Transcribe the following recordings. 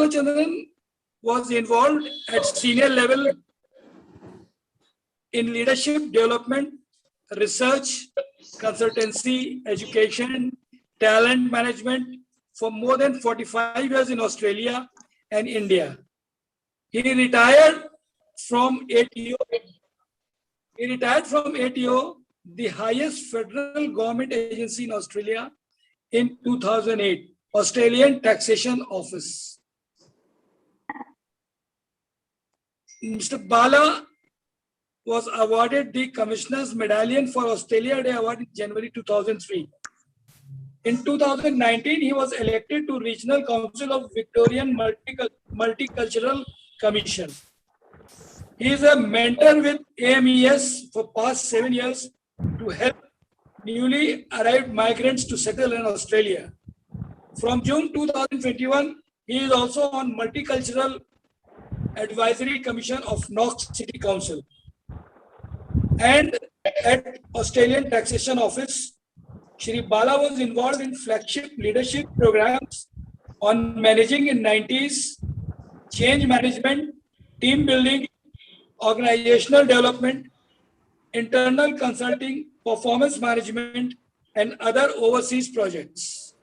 Balachandran was involved at senior level in leadership development, research, consultancy, education, talent management for more than 45 years in Australia and India. He retired from ATO. The highest federal government agency in Australia, in 2008, Australian Taxation Office. Mr. Bala was awarded the Commissioner's Medallion for Australia Day Award in January 2003. In 2019, he was elected to Regional Council of Victorian Multicultural Commission. He is a mentor with AMES for past 7 years to help newly arrived migrants to settle in Australia. From June 2021, he is also on Multicultural Advisory Commission of Knox City Council. And at Australian Taxation Office, Shri Bala was involved in flagship leadership programs on managing in 90s, change management, team building, organizational development, internal consulting, performance management, and other overseas projects.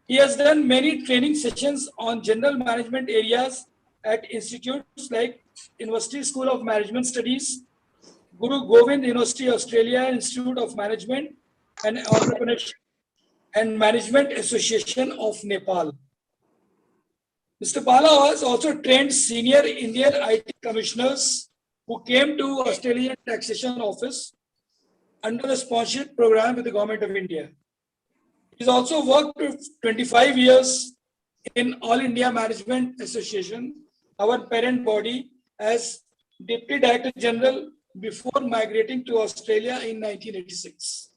He has done many training sessions on general management areas at institutes like University School of Management Studies, Guru Govind University Australia Institute of Management and Entrepreneurship and Management Association of Nepal. Mr. Bala has also trained senior Indian IT commissioners who came to Australian Taxation Office under the sponsorship program with the Government of India. He's also worked for 25 years in All India Management Association, our parent body, as Deputy Director General before migrating to Australia in 1986.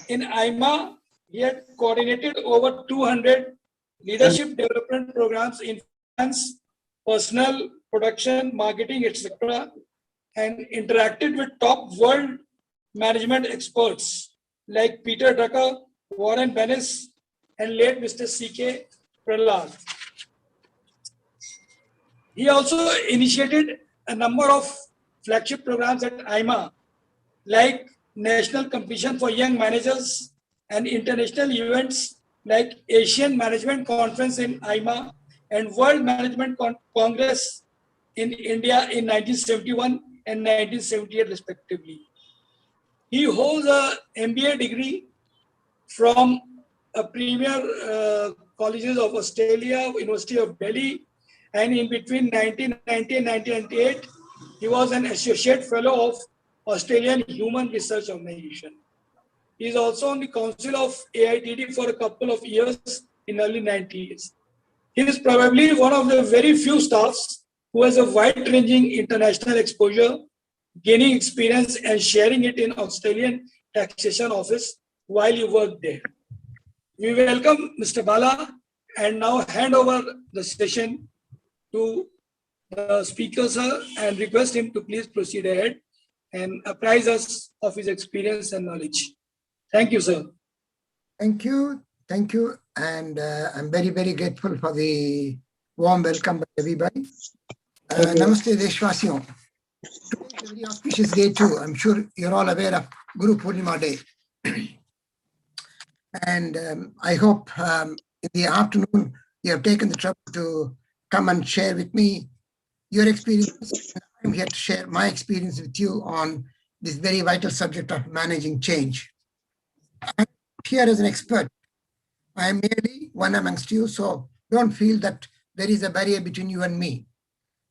In IMA, he had coordinated over 200 leadership development programs in finance, personnel, production, marketing, etc., and interacted with top world management experts like Peter Drucker, Warren Bennis, and late Mr. C.K. Prahlad. He also initiated a number of flagship programs at IMA, like National Competition for Young Managers and international events like Asian Management Conference in IMA and World Management Congress in India in 1971 and 1978 respectively. He holds a MBA degree from a premier colleges of Australia, University of Delhi, and in between 1990 and 1998, he was an associate fellow of Australian Human Research Organization. He is also on the council of AITD for a couple of years in early 90s. He is probably one of the very few staffs who has a wide-ranging international exposure, gaining experience and sharing it in Australian Taxation Office while he worked there. We welcome Mr. Bala and now hand over the session to the speaker, sir, and request him to please proceed ahead and apprise us of his experience and knowledge. Thank you, sir. Thank you. Thank you. And I'm very, very grateful for the warm welcome by everybody. Namaste, Deshvasiyon. Today is a very auspicious day too. I'm sure you're all aware of Guru Purnima Day. And I hope in the afternoon you have taken the trouble to come and share with me your experience. I'm here to share my experience with you on this very vital subject of managing change. I'm here as an expert. I am merely one amongst you, so don't feel that there is a barrier between you and me.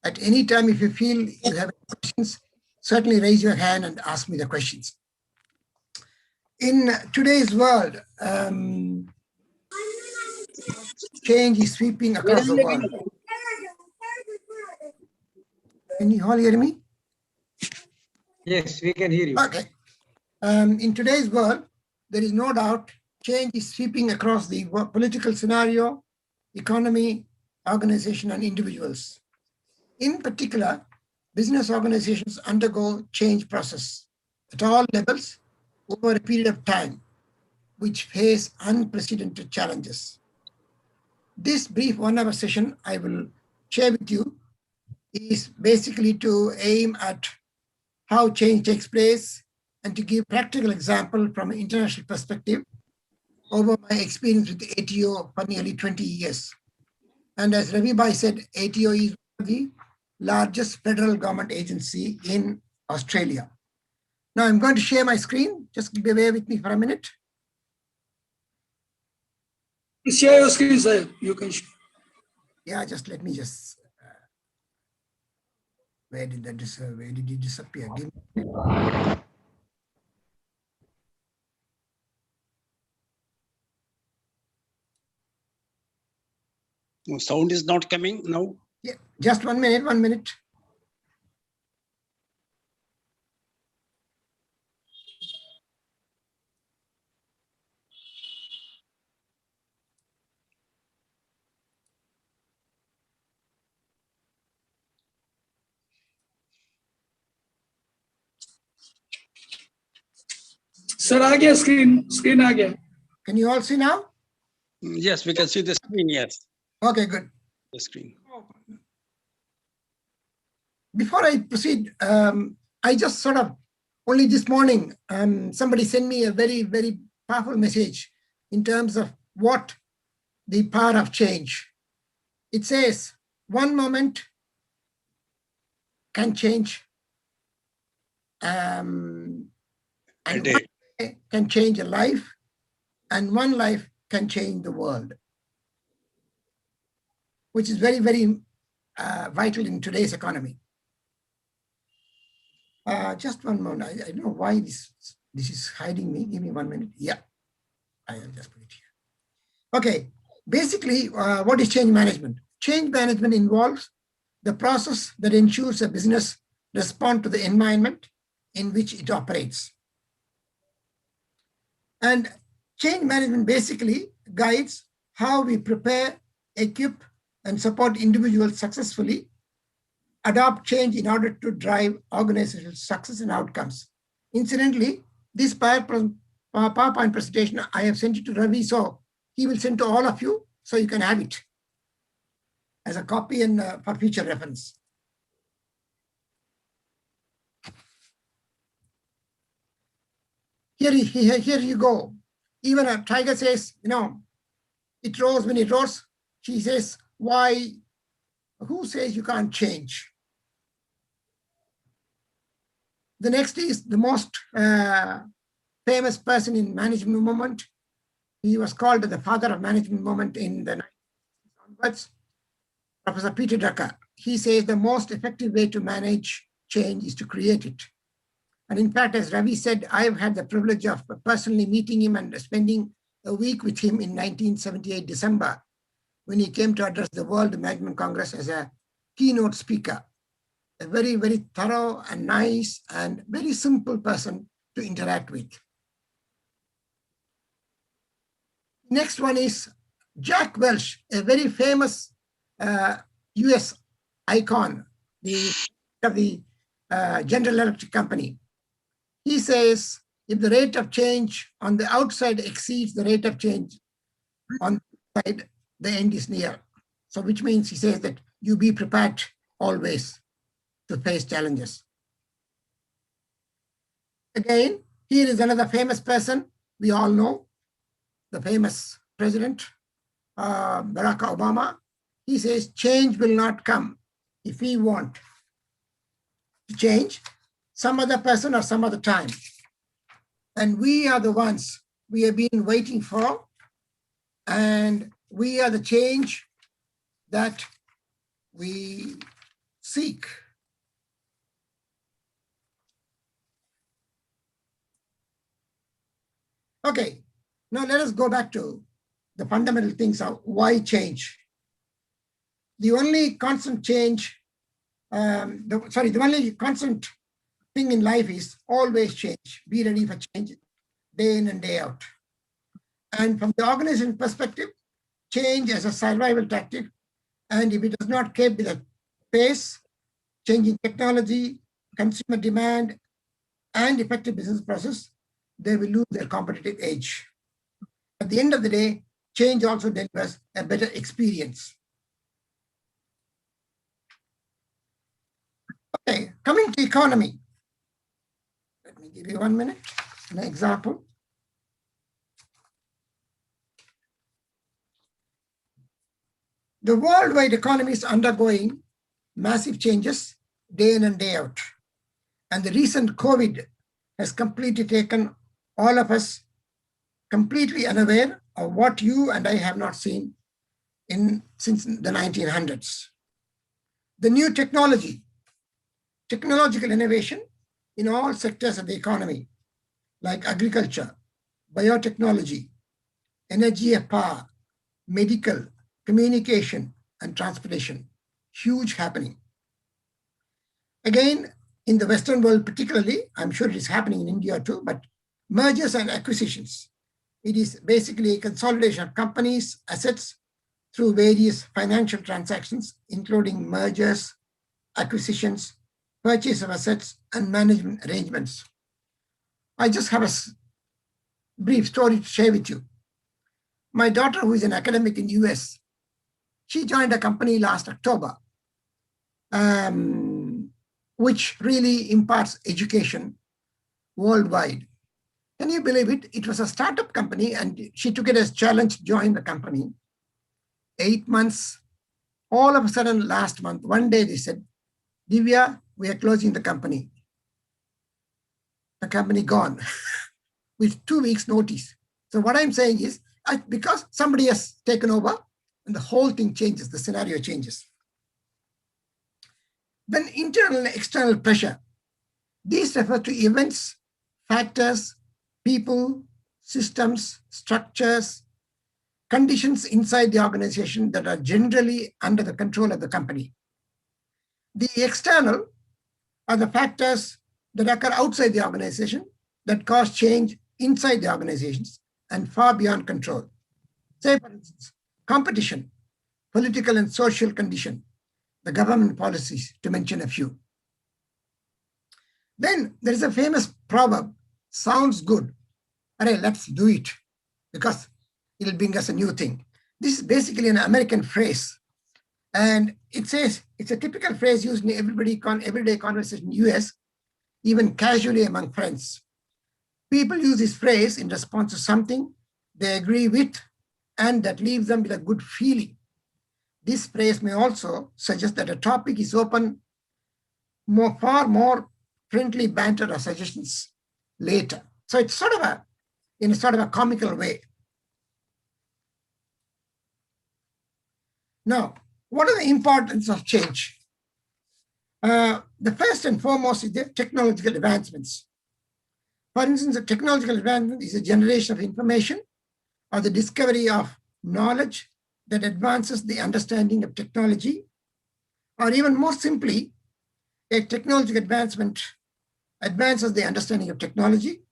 At any time, if you feel you have questions, certainly raise your hand and ask me the questions. In today's world, change is sweeping across the world. Can you all hear me? Yes, we can hear you. Okay. In today's world, there is no doubt change is sweeping across the political scenario, economy, organization, and individuals. In particular, business organizations undergo change process at all levels over a period of time, which face unprecedented challenges. this brief 1 hour session I will share with you is basically to aim at how change takes place and to give practical example from an international perspective over my experience with ATO for nearly 20 years. And as Ravi Bhai said, ATO is the largest federal government agency in Australia. Now I'm going to share my screen. Just bear with me for a minute. Share your screen, sir. You can share. Yeah, just let me just. Where did that where did it disappear? Give me. No, sound is not coming now. Yeah, just 1 minute, 1 minute. Sir, आ गया screen आ गया. Can you all see now? Yes, we can see the screen. Yes, Okay, good. the screen. Before I proceed, I just sort of, only this morning, somebody sent me a very, very powerful message in terms of what the power of change. It says, one moment can change, and A one day. day can change a life, and one life can change the world, which is very, very vital in today's economy. Just 1 moment. I don't know why this is hiding me. Give me 1 minute. Yeah, I'll just put it here. Okay, basically, what is change management? Change management involves the process that ensures a business respond to the environment in which it operates. And change management basically guides how we prepare, equip, and support individuals successfully adopt change in order to drive organizational success and outcomes. Incidentally, this PowerPoint presentation, I have sent it to Ravi, so he will send to all of you, so you can have it as a copy and for future reference. Here you go. Even a tiger says, it roars when it roars. She says, why? Who says you can't change? The next is the most famous person in management movement. He was called the father of management movement in the 1960s onwards, Professor Peter Drucker. He says the most effective way to manage change is to create it. And in fact, as Ravi said, I've had the privilege of personally meeting him and spending a week with him in 1978 December, when he came to address the World Management Congress as a keynote speaker. A very, very thorough and nice and very simple person to interact with. Next one is Jack Welch, a very famous US icon, of the General Electric Company. He says, if the rate of change on the outside exceeds the rate of change on the inside, the end is near. So which means he says that you be prepared always to face challenges. Again, here is another famous person we all know, the famous president, Barack Obama. He says change will not come if we want to change some other person or some other time. And we are the ones we have been waiting for, and we are the change that we seek. Okay, now let us go back to the fundamental things of why change. The only constant change, the only constant thing in life is always change. Be ready for change day in and day out. And from the organization perspective, change as a survival tactic, and if it does not keep with the pace, changing technology, consumer demand, and effective business process, they will lose their competitive edge. At the end of the day, change also delivers a better experience. Okay, coming to economy. Let me give you 1 minute, an example. The worldwide economy is undergoing massive changes day in and day out. And the recent COVID has completely taken all of us completely unaware of what you and I have not seen since the 1900s. The new technological innovation in all sectors of the economy, like agriculture, biotechnology, energy and power, medical, communication, and transportation, huge happening. Again, in the Western world particularly, I'm sure it is happening in India too, but mergers and acquisitions. It is basically a consolidation of companies' assets through various financial transactions, including mergers, acquisitions, purchase of assets, and management arrangements. I just have a brief story to share with you. My daughter, who is an academic in US, she joined a company last October, which really imparts education worldwide. Can you believe it? It was a startup company and she took it as a challenge to join the company. 8 months, all of a sudden last month, one day they said, Divya, we are closing the company. The company gone with 2 weeks notice. So what I'm saying is, because somebody has taken over and the whole thing changes, the scenario changes. Then internal and external pressure. These refer to events, factors, people, systems, structures, conditions inside the organization that are generally under the control of the company. The external are the factors that occur outside the organization that cause change inside the organizations and far beyond control. Say, for instance, competition, political and social condition, the government policies, to mention a few. Then there is a famous proverb, sounds good. All right, let's do it because it'll bring us a new thing. This is basically an American phrase. And it says, it's a typical phrase used in everyday conversation in US, even casually among friends. People use this phrase in response to something they agree with and that leaves them with a good feeling. This phrase may also suggest that a topic is open far more friendly banter or suggestions later. So it's in a comical way. Now, what are the importance of change? The first and foremost is the technological advancements. For instance, a technological advancement is a generation of information or the discovery of knowledge that advances the understanding of technology, or even more simply, a technological advancement advances the understanding of technology,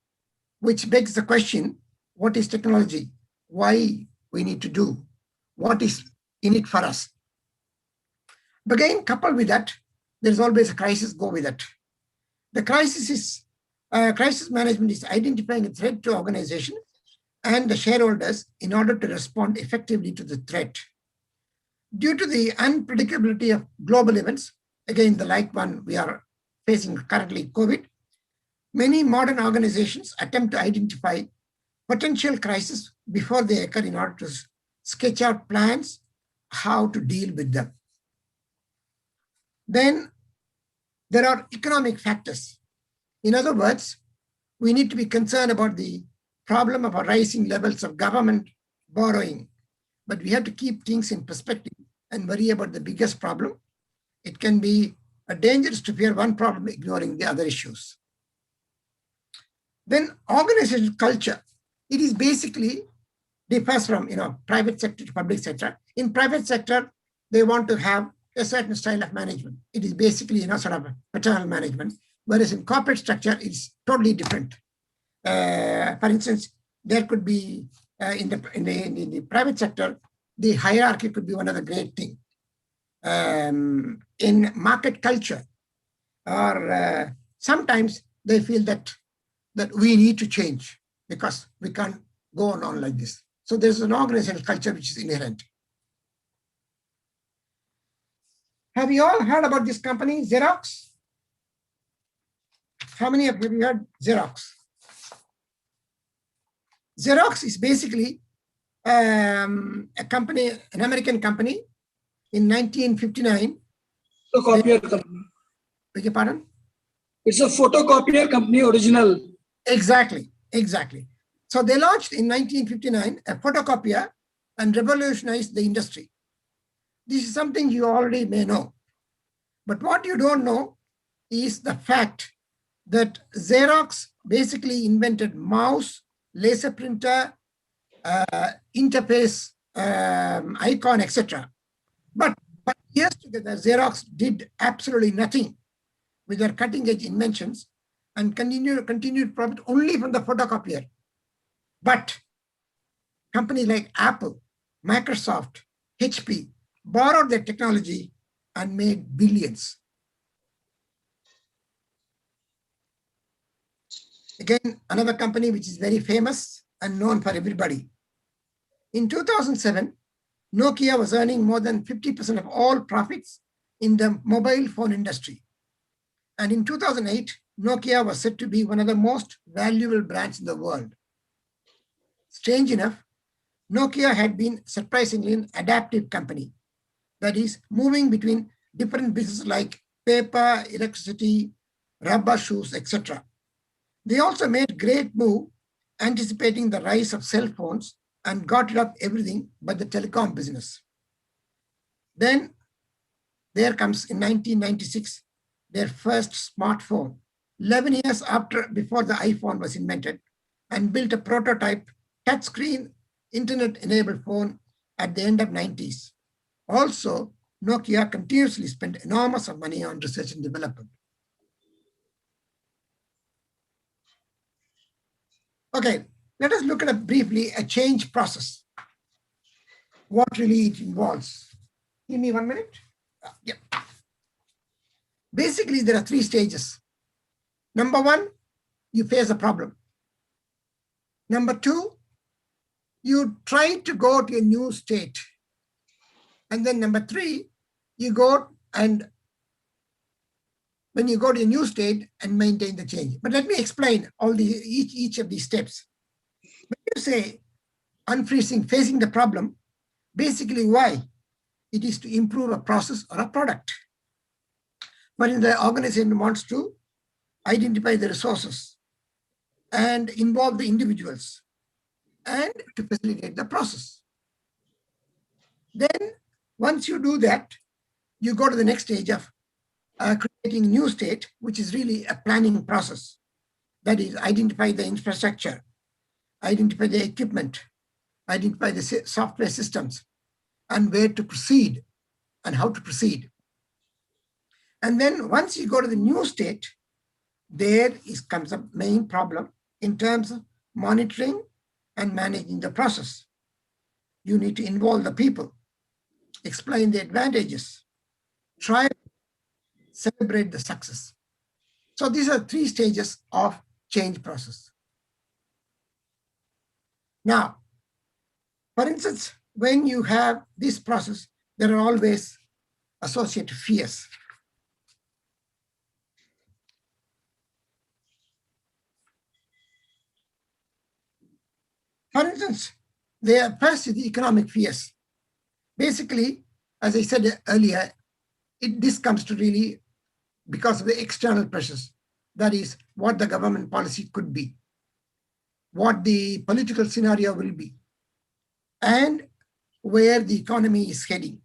which begs the question, what is technology? Why we need to do? What is in it for us? But again, coupled with that, there's always a crisis go with it. The crisis management is identifying a threat to organization and the shareholders in order to respond effectively to the threat. Due to the unpredictability of global events, again, the like one we are facing currently, COVID, many modern organizations attempt to identify potential crises before they occur in order to sketch out plans how to deal with them. Then there are economic factors. In other words, we need to be concerned about the problem of rising levels of government borrowing, but we have to keep things in perspective and worry about the biggest problem. It can be dangerous to fear one problem, ignoring the other issues. Then organizational culture. It is basically differs from private sector to public sector. In private sector, they want to have a certain style of management. It is basically sort of paternal management, whereas in corporate structure, it's totally different. For instance, there could be in the private sector, the hierarchy could be one of the great things. In market culture, or sometimes they feel that we need to change because we can't go on like this. So there's an organizational culture which is inherent. Have you all heard about this company, Xerox? How many of you have heard Xerox? Xerox is basically a company, an American company in 1959. Photocopier company. Beg your pardon? It's a photocopier company original. Exactly, exactly. So they launched in 1959 a photocopier and revolutionized the industry. This is something you already may know. But what you don't know is the fact that Xerox basically invented mouse, laser printer, interface, icon, etc. But years together, Xerox did absolutely nothing with their cutting-edge inventions and continued profit only from the photocopier. But companies like Apple, Microsoft, HP borrowed their technology and made billions. Again, another company which is very famous and known for everybody. In 2007, Nokia was earning more than 50% of all profits in the mobile phone industry. And in 2008, Nokia was said to be one of the most valuable brands in the world. Strange enough, Nokia had been surprisingly an adaptive company, that is, moving between different businesses like paper, electricity, rubber shoes, etc. They also made great move anticipating the rise of cell phones and got rid of everything but the telecom business. Then there comes in 1996, their first smartphone, 11 years before the iPhone was invented, and built a prototype touchscreen internet-enabled phone at the end of 90s. Also, Nokia continuously spent enormous of money on research and development. Okay, let us look at briefly a change process. What really it involves. Give me 1 minute. Yeah. Basically, there are 3 stages. Number 1, you face a problem. Number 2, you try to go to a new state. And then number 3, you go and when you go to a new state and maintain the change. But let me explain all each of these steps. When you say unfreezing, facing the problem, basically why? It is to improve a process or a product. But the organization wants to identify the resources and involve the individuals and to facilitate the process. Then once you do that, you go to the next stage of creating a new state, which is really a planning process. That is, identify the infrastructure, identify the equipment, identify the software systems, and where to proceed and how to proceed. And then once you go to the new state, comes a main problem in terms of monitoring and managing the process. You need to involve the people, explain the advantages, try to celebrate the success. So these are 3 stages of change process. Now, for instance, when you have this process, there are always associated fears. For instance, first is the economic fears. Basically, as I said earlier, this comes to really because of the external pressures. That is what the government policy could be, what the political scenario will be, and where the economy is heading.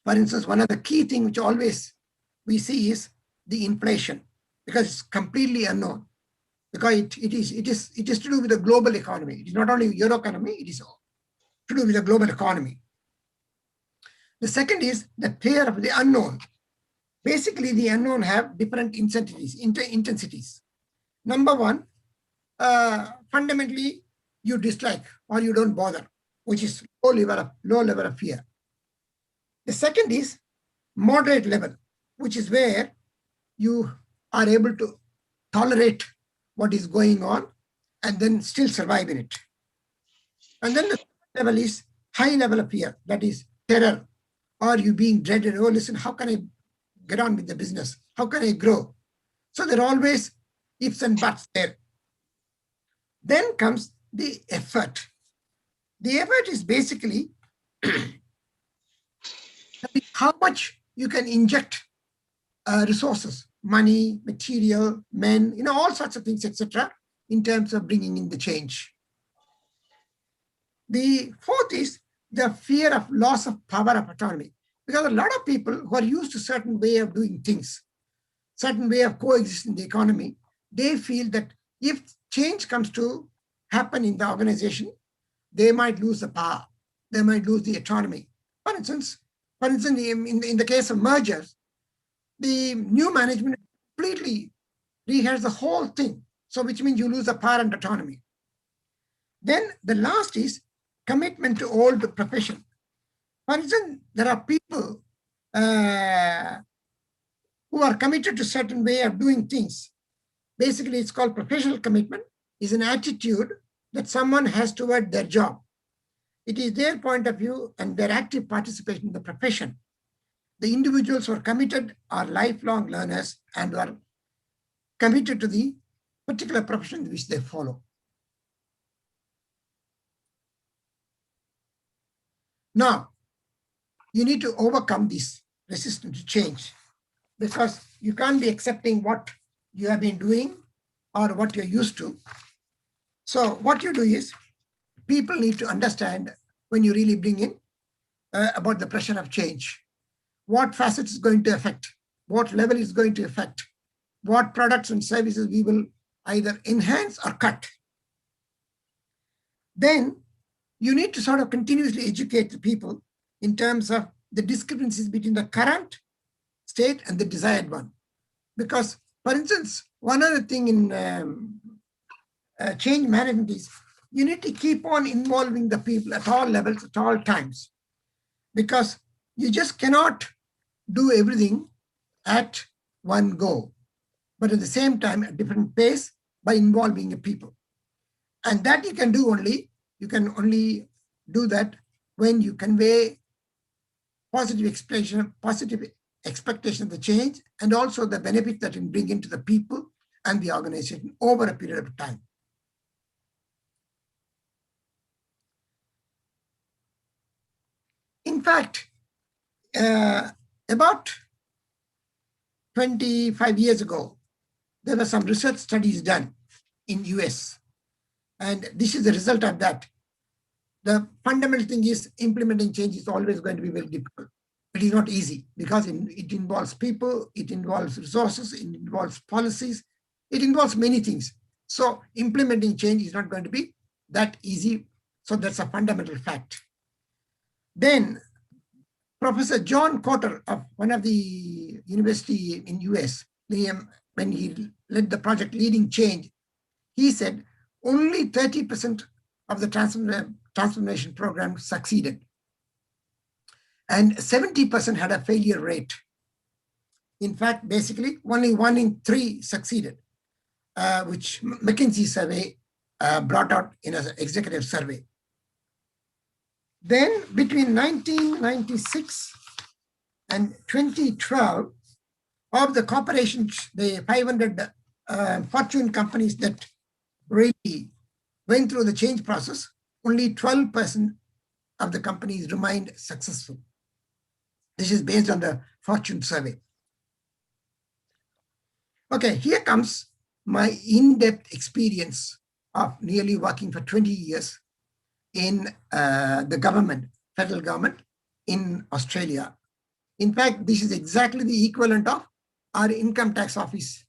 For instance, one of the key things which always we see is the inflation, because it's completely unknown. Because it is to do with the global economy. It is not only your economy, it is to do with the global economy. The second is the fear of the unknown. Basically, the unknown have different intensities. Number 1, fundamentally, you dislike or you don't bother, which is low level of fear. The second is moderate level, which is where you are able to tolerate what is going on and then still survive in it. And then the third level is high level of fear, that is terror. Or you being dreaded, oh, listen, how can I get on with the business? How can I grow? So there are always ifs and buts there. Then comes the effort. The effort is basically how much you can inject resources, money, material, men, all sorts of things, etc., in terms of bringing in the change. The fourth is the fear of loss of power of autonomy, because a lot of people who are used to a certain way of doing things, certain way of coexisting in the economy, they feel that if change comes to happen in the organization, they might lose the power, they might lose the autonomy. For instance, in the case of mergers, the new management completely rehears the whole thing. So which means you lose the power and autonomy. Then the last is commitment to old profession. For instance, there are people who are committed to certain way of doing things. Basically, it's called professional commitment, is an attitude that someone has toward their job. It is their point of view and their active participation in the profession. The individuals who are committed are lifelong learners and are committed to the particular profession which they follow. Now, you need to overcome this resistance to change, because you can't be accepting what you have been doing or what you're used to. So what you do is, people need to understand when you really bring in about the pressure of change, what facets is going to affect, what level is going to affect, what products and services we will either enhance or cut. Then you need to sort of continuously educate the people in terms of the discrepancies between the current state and the desired one. Because, for instance, one other thing in change management is you need to keep on involving the people at all levels, at all times, because you just cannot do everything at one go, but at the same time at different pace by involving the people. And that you can only do that when you convey positive expectation of the change, and also the benefit that it bring into the people and the organization over a period of time. In fact, about 25 years ago, there were some research studies done in US. And this is the result of that. The fundamental thing is implementing change is always going to be very difficult. It is not easy because it involves people, it involves resources, it involves policies, it involves many things. So implementing change is not going to be that easy. So that's a fundamental fact. Then Professor John Cotter of one of the university in US, when he led the project Leading Change, he said only 30% of the transformation program succeeded. And 70% had a failure rate. In fact, basically only 1 in 3 succeeded, which McKinsey survey brought out in an executive survey. Then between 1996 and 2012, of the corporations, the 500 Fortune companies that really went through the change process, only 12% of the companies remained successful. This is based on the Fortune survey. Okay, here comes my in-depth experience of nearly working for 20 years in the government, federal government in Australia. In fact, this is exactly the equivalent of our income tax office,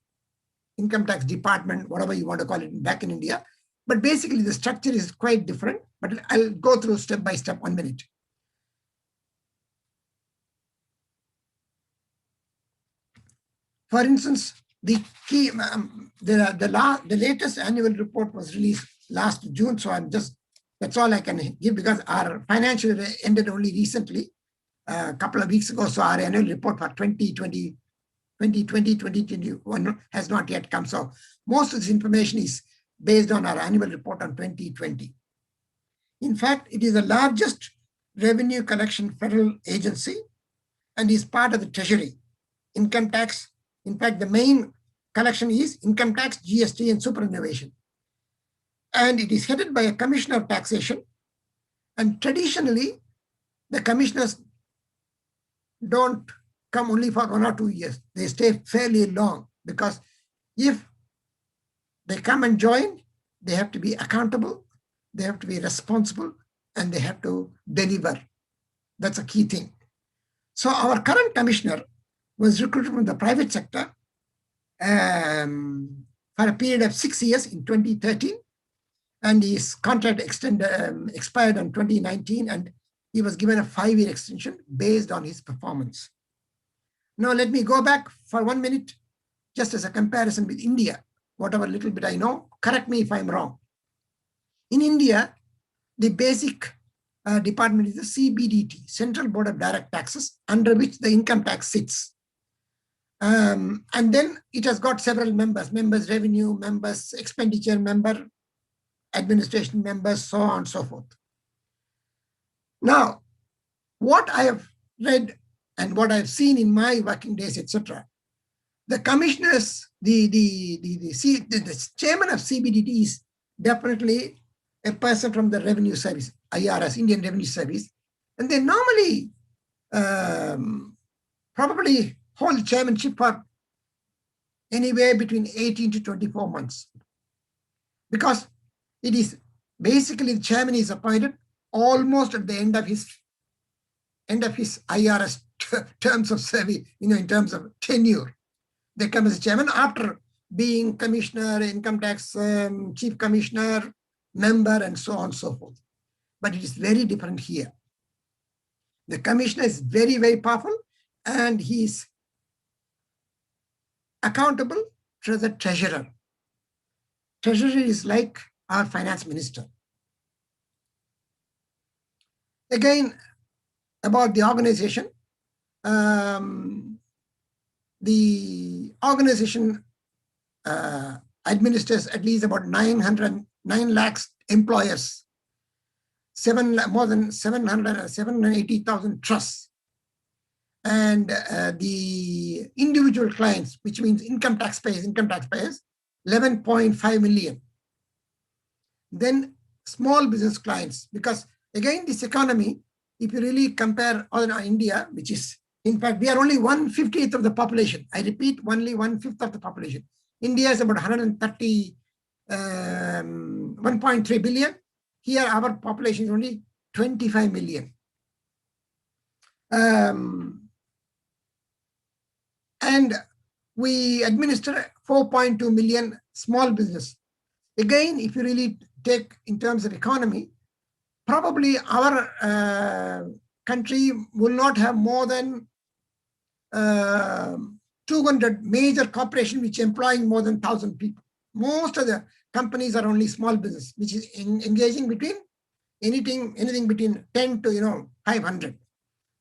income tax department, whatever you want to call it back in India. But basically the structure is quite different, but I'll go through step by step, 1 minute. For instance, the key, the latest annual report was released last June. So that's all I can give, because our financial year ended only recently, a couple of weeks ago. So our annual report for 2020, 2021 has not yet come. So most of this information is based on our annual report on 2020. In fact, it is the largest revenue collection federal agency and is part of the Treasury. Income tax, in fact, the main collection is income tax, GST, and superannuation. And it is headed by a commissioner of taxation. And traditionally, the commissioners don't come only for 1 or 2 years. They stay fairly long, because if they come and join, they have to be accountable, they have to be responsible, and they have to deliver. That's a key thing. So our current commissioner was recruited from the private sector for a period of 6 years in 2013, and his contract expired in 2019, and he was given a 5-year extension based on his performance. Now let me go back for 1 minute, just as a comparison with India. Whatever little bit I know, correct me if I'm wrong. In India, the basic department is the CBDT, Central Board of Direct Taxes, under which the income tax sits. And then it has got several members, revenue, members, expenditure member, administration members, so on and so forth. Now, what I have read and what I've seen in my working days, etc., the commissioners, the chairman of CBDT is definitely a person from the Revenue Service, IRS, Indian Revenue Service, and they normally probably hold chairmanship for anywhere between 18 to 24 months, because it is basically the chairman is appointed almost at the end of his IRS terms of service, in terms of tenure. They come as chairman after being commissioner, income tax chief commissioner, member, and so on and so forth. But it is very different here. The commissioner is very, very powerful, and he is accountable to the treasurer. Treasurer is like our finance minister. Again, about the organization, the organization administers at least about 9 lakhs employers, more than 780,000 trusts. And the individual clients, which means income taxpayers, 11.5 million. Then small business clients, because again, this economy, if you really compare India, which is, in fact, we are only 1/50th of the population. I repeat, only 1/5 of the population. India is about 1.3 billion. Here, our population is only 25 million. And we administer 4.2 million small business. Again, if you really take in terms of economy, probably our country will not have more than 200 major corporations which employing more than 1,000 people. Most of the companies are only small business, which is engaging between anything between 10 to 500.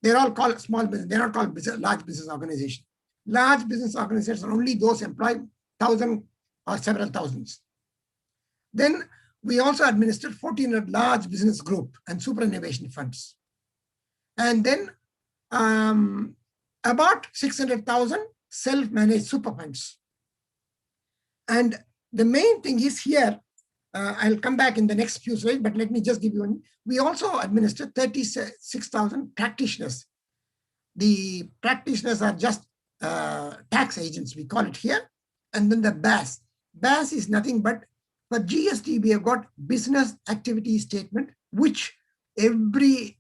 They're all called small business. They're not called large business organizations. Large business organizations are only those employ 1,000 or several thousands. Then we also administer 1,400 large business group and superannuation funds. And then about 600,000 self-managed super funds. And the main thing is here, I'll come back in the next few slides, but let me just give you one. We also administer 36,000 practitioners. The practitioners are just tax agents, we call it here. And then the BAS. BAS is nothing but, for GST, we have got business activity statement, which every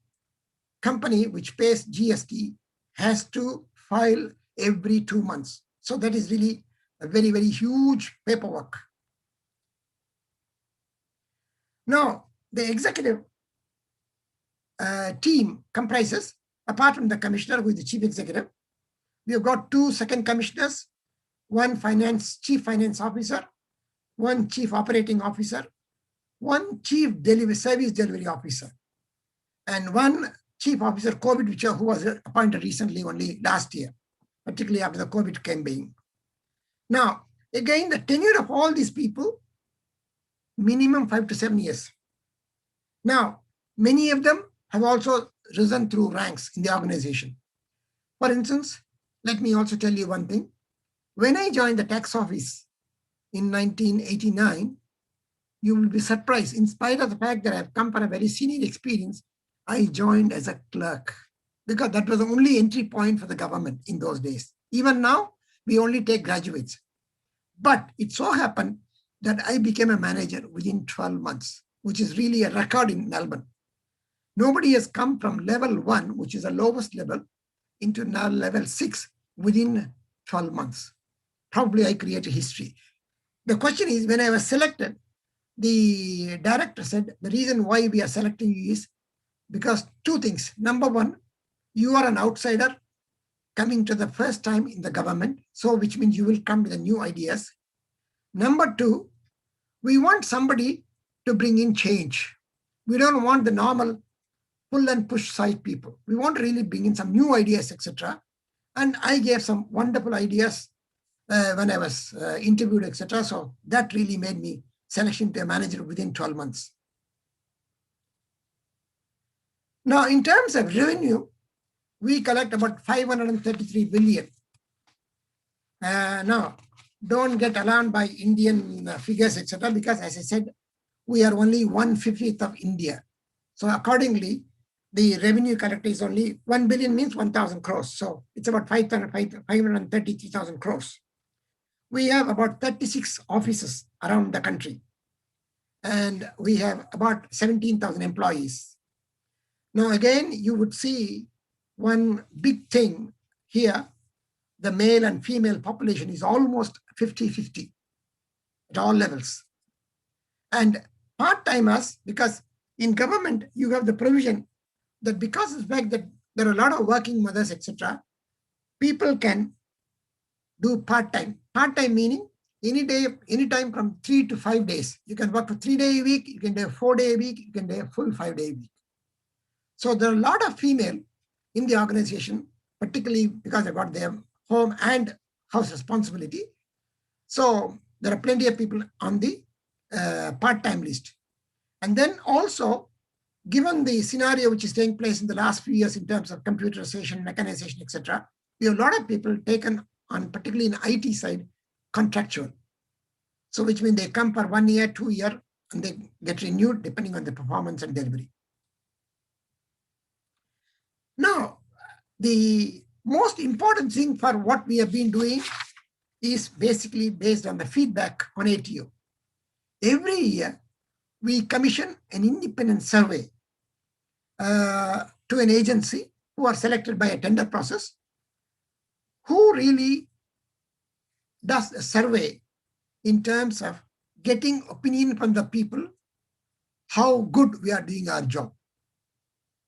company which pays GST has to file every 2 months. So that is really a very, very huge paperwork. Now, the executive team comprises, apart from the commissioner, who is the chief executive, we have got 2 second commissioners, 1 chief finance officer, 1 chief operating officer, 1 chief service delivery officer, and 1 chief officer COVID, who was appointed recently, only last year, particularly after the COVID campaign. Now, again, the tenure of all these people, minimum 5 to 7 years. Now, Many of them have also risen through ranks in the organization. For instance, let me also tell you one thing. When I joined the tax office in 1989, you will be surprised, in spite of the fact that I've come from a very senior experience, I joined as a clerk because that was the only entry point for the government in those days. Even now, we only take graduates. But it so happened that I became a manager within 12 months, which is really a record in Melbourne. Nobody has come from level 1, which is the lowest level, into now level 6 within 12 months. Probably I created history. The question is, when I was selected, the director said, the reason why we are selecting you is because two things. Number one, you are an outsider coming to the first time in the government, so which means you will come with the new ideas. Number two, we want somebody to bring in change. We don't want the normal pull and push side people. We want to really bring in some new ideas, etc. And I gave some wonderful ideas when I was interviewed, etc. So that really made me selection to a manager within 12 months. Now, in terms of revenue, we collect about 533 billion. Now, don't get alarmed by Indian figures, etc., because as I said, we are only 1/50th of India. So accordingly, the revenue collected is only 1 billion means 1,000 crores. So it's about 533,000 crores. We have about 36 offices around the country. And we have about 17,000 employees. Now, again, you would see one big thing here. The male and female population is almost 50-50 at all levels. And part-timers, because in government, you have the provision that because of the fact that there are a lot of working mothers, etc., people can do part-time. Part-time meaning any day, anytime from 3 to 5 days. You can work for 3 days a week, you can do a 4-day a week, you can do a full 5-day a week. So there are a lot of female in the organization, particularly because they've got their home and house responsibility. So there are plenty of people on the part-time list. And then also, given the scenario which is taking place in the last few years in terms of computerization, mechanization, etc., we have a lot of people taken on, particularly in IT side, contractual. So which means they come for 1 year, 2 years, and they get renewed depending on the performance and delivery. Now, the most important thing for what we have been doing is basically based on the feedback on ATO. Every year, we commission an independent survey to an agency who are selected by a tender process, who really does a survey in terms of getting opinion from the people, how good we are doing our job.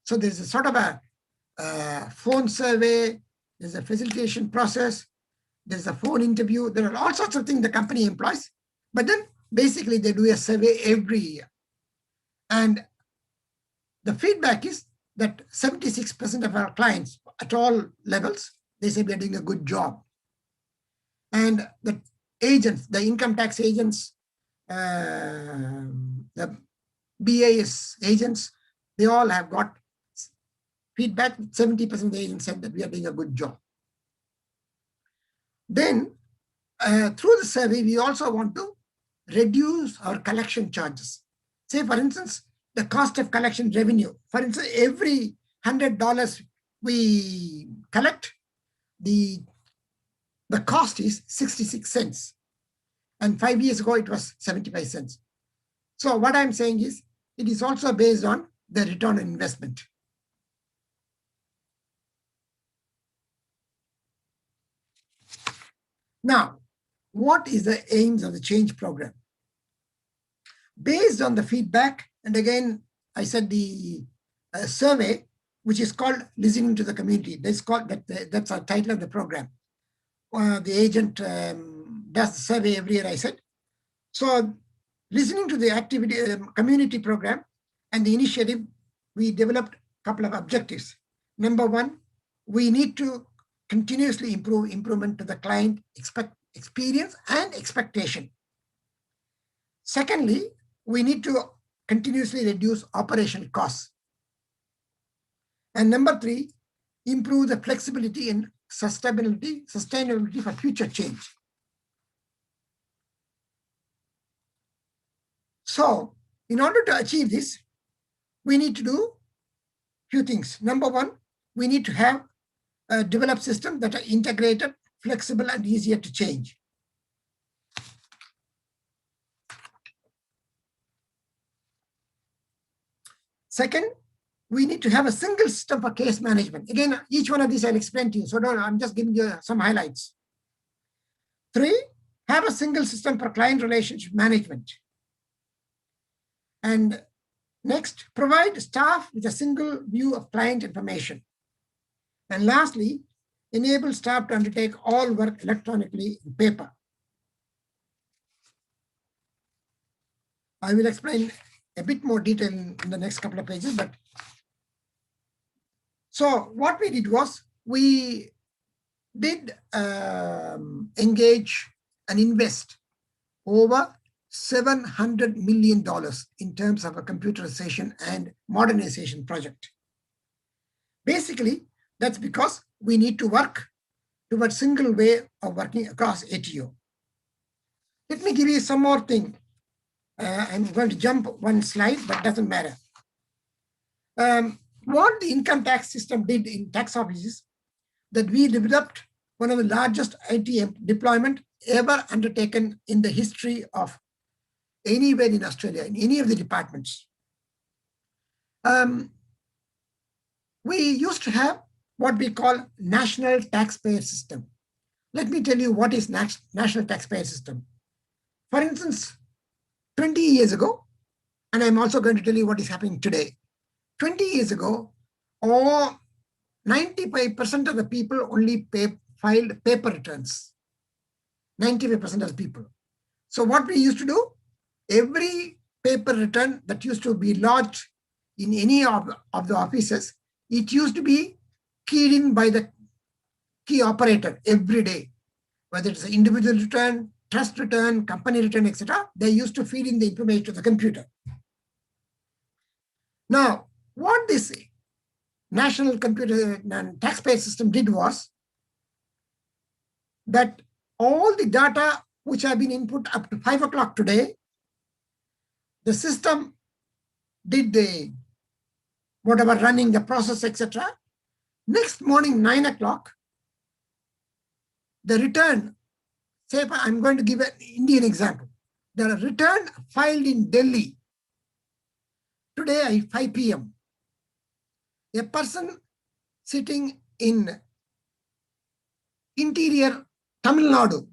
So there's a sort of a phone survey, there's a facilitation process, there's a phone interview, there are all sorts of things the company employs, but then basically they do a survey every year. And the feedback is that 76% of our clients at all levels, they say we are doing a good job. And the agents, the income tax agents, the BAS agents, they all have got feedback. 70% of the agents said that we are doing a good job. Then through the survey, we also want to reduce our collection charges. Say, for instance, the cost of collection revenue. For instance, every $100 we collect, the cost is 66 cents. And 5 years ago, it was 75 cents. So what I'm saying is, it is also based on the return on investment. Now, what is the aims of the change program? Based on the feedback, and again, I said the survey, which is called Listening to the Community. That's the title of the program. The agent does the survey every year, I said. So listening to the activity community program and the initiative, we developed a couple of objectives. Number one, we need to continuously improvement to the client experience and expectation. Secondly, we need to continuously reduce operational costs. And number 3, improve the flexibility and sustainability for future change. So in order to achieve this, we need to do few things. Number 1, we need to have develop systems that are integrated, flexible, and easier to change. Second, we need to have a single system for case management. Again, each one of these I'll explain to you. So I'm just giving you some highlights. 3, have a single system for client relationship management. And next, provide staff with a single view of client information. And lastly, enable staff to undertake all work electronically in paper. I will explain a bit more detail in the next couple of pages. But so what we did was we did engage and invest over $700 million in terms of a computerization and modernization project. Basically, that's because we need to work towards single way of working across ATO. Let me give you some more thing. I'm going to jump one slide, but doesn't matter. What the income tax system did in tax offices, that we developed one of the largest IT deployment ever undertaken in the history of anywhere in Australia, in any of the departments. We used to have what we call national taxpayer system. Let me tell you what is national taxpayer system. For instance, 20 years ago, and I'm also going to tell you what is happening today. 20 years ago, 95% of the people only filed paper returns. 95% of the people. So what we used to do, every paper return that used to be lodged in any of the offices, it used to be keyed in by the key operator every day, whether it's an individual return, trust return, company return, etc. They used to feed in the information to the computer. Now, what this national computer and taxpayer system did was that all the data which have been input up to 5 o'clock today, the system did the whatever running the process, etc. Next morning, 9 o'clock, the return, say I'm going to give an Indian example. The return filed in Delhi today at 5 p.m. A person sitting in interior Tamil Nadu,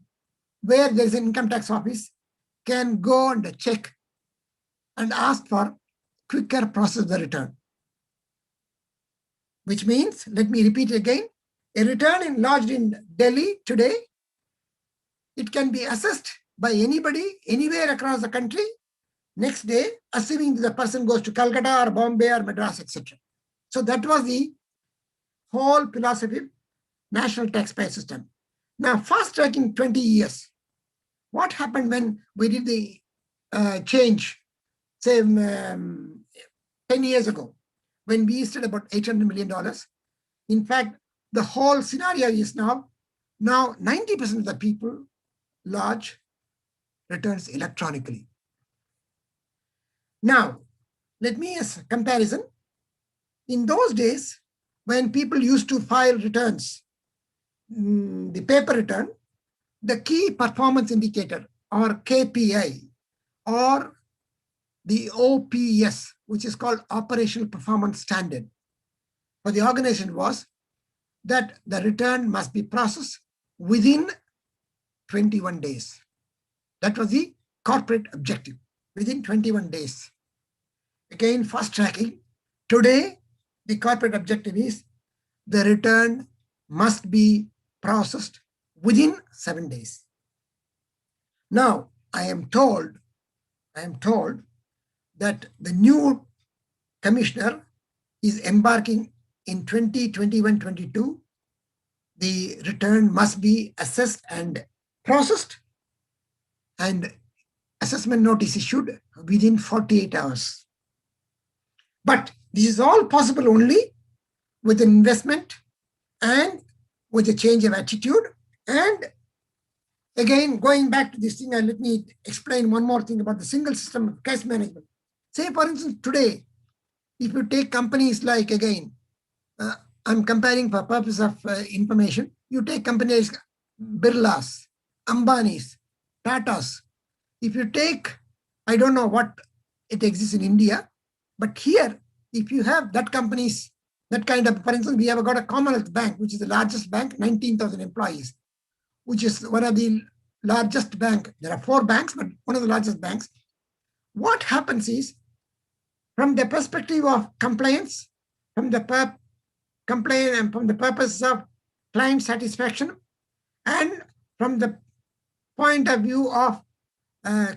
where there is an income tax office, can go and check and ask for quicker process the return. Which means, let me repeat again, a return lodged in Delhi today, it can be assessed by anybody, anywhere across the country, next day, assuming the person goes to Calcutta or Bombay or Madras, etc. So that was the whole philosophy of national taxpayer system. Now, fast tracking 20 years. What happened when we did the change, say 10 years ago, when we invested about $800 million? In fact, the whole scenario is now 90% of the people lodge returns electronically. Now, let me as a comparison. In those days, when people used to file returns, the paper return, the key performance indicator or KPI or the OPS, which is called Operational Performance Standard for the organization, was that the return must be processed within 21 days. That was the corporate objective, within 21 days. Again, fast tracking. Today, the corporate objective is the return must be processed within 7 days. Now, I am told that the new commissioner is embarking in 2021-22. The return must be assessed and processed, and assessment notice issued within 48 hours. But this is all possible only with an investment and with a change of attitude. And again, going back to this thing, and let me explain one more thing about the single system of case management. Say, for instance, today, if you take companies like, again, I'm comparing for purpose of information, you take companies Birlas, Ambanis, Tatas. If you take, I don't know what it exists in India, but here, if you have that companies, that kind of, for instance, we have got a Commonwealth Bank, which is the largest bank, 19,000 employees, which is one of the largest bank. There are 4 banks, but one of the largest banks. What happens is, from the perspective of compliance, from the complaint and from the purpose of client satisfaction, and from the point of view of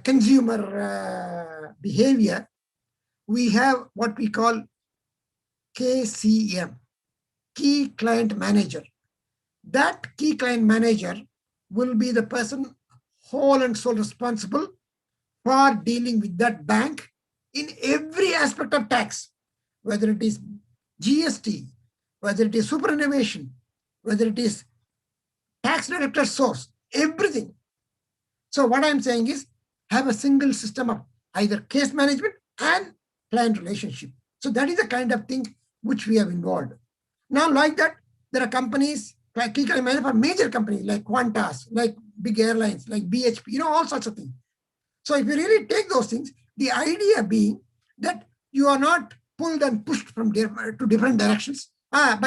consumer behavior, we have what we call KCM, Key Client Manager. That Key Client Manager will be the person whole and sole responsible for dealing with that bank in every aspect of tax, whether it is GST, whether it is superannuation, whether it is tax director source, everything. So what I'm saying is, have a single system of either case management and client relationship. So that is the kind of thing which we have involved. Now, like that, there are companies like key client manager for major companies like Qantas, like big airlines, like BHP, all sorts of things. So if you really take those things, the idea being that you are not pulled and pushed from to different directions. No.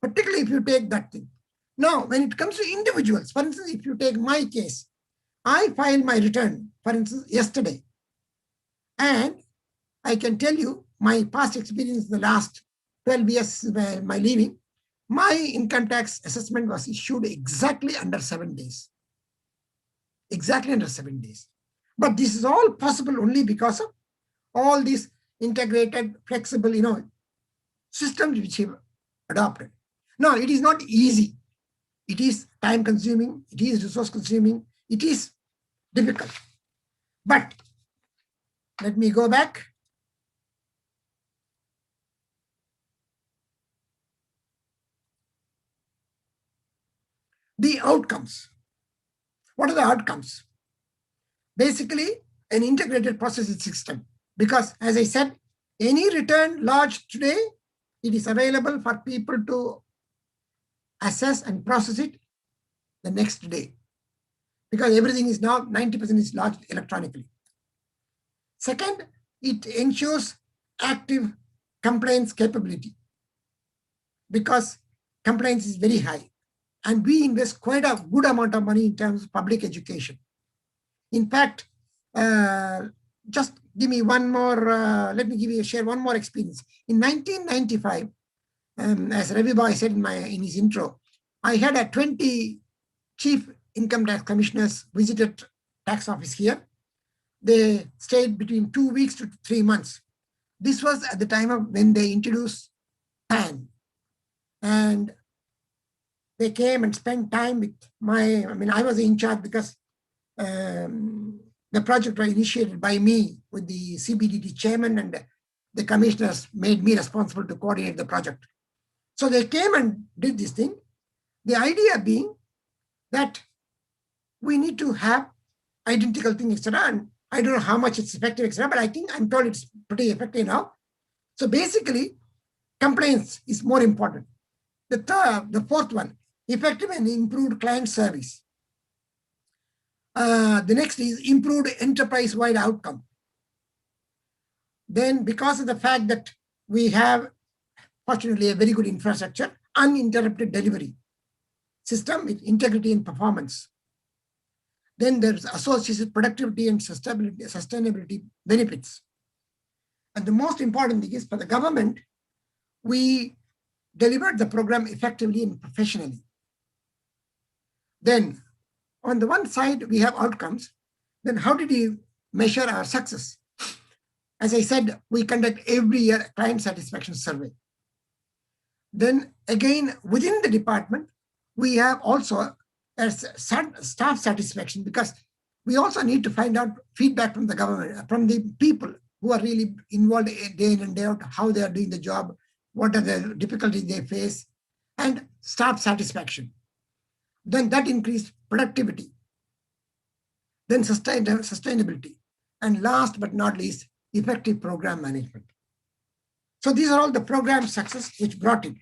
Particularly if you take that thing. Now, when it comes to individuals, for instance, if you take my case, I filed my return, for instance, yesterday. And I can tell you my past experience in the last 12 years, my leaving, my income tax assessment was issued exactly under 7 days. Exactly under 7 days. But this is all possible only because of all these integrated, flexible, systems which have adopted. Now, it is not easy. It is time consuming. It is resource consuming. It is difficult. But let me go back. The outcomes. What are the outcomes? Basically, an integrated processing system. Because as I said, any return lodged today, it is available for people to assess and process it the next day. Because everything is now 90% is lodged electronically. Second, it ensures active compliance capability because compliance is very high. And we invest quite a good amount of money in terms of public education. In fact, just give me one more, let me share one more experience. In 1995, as Ravi Bhai said in his intro, I had a 20 chief income tax commissioners visited tax office here. They stayed between 2 weeks to 3 months. This was at the time of when they introduced PAN. And they came and spent time with I was in charge because the project was initiated by me with the CBDT chairman, and the commissioners made me responsible to coordinate the project. So they came and did this thing. The idea being that we need to have identical thing, etc. And I don't know how much it's effective, etc. But I think I'm told it's pretty effective now. So basically, compliance is more important. The fourth one, effective and improved client service. The next is improved enterprise-wide outcome. Then because of the fact that we have, fortunately, a very good infrastructure, uninterrupted delivery system with integrity and performance. Then there's associated productivity and sustainability benefits. And the most important thing is for the government, we delivered the program effectively and professionally. Then on the one side, we have outcomes. Then how did we measure our success? As I said, we conduct every year a client satisfaction survey. Then again, within the department, we have also a staff satisfaction because we also need to find out feedback from the government, from the people, who are really involved day in and day out, how they are doing the job, what are the difficulties they face, and staff satisfaction. Then that increased productivity. Then sustainability. And last but not least, effective program management. So these are all the program success which brought it.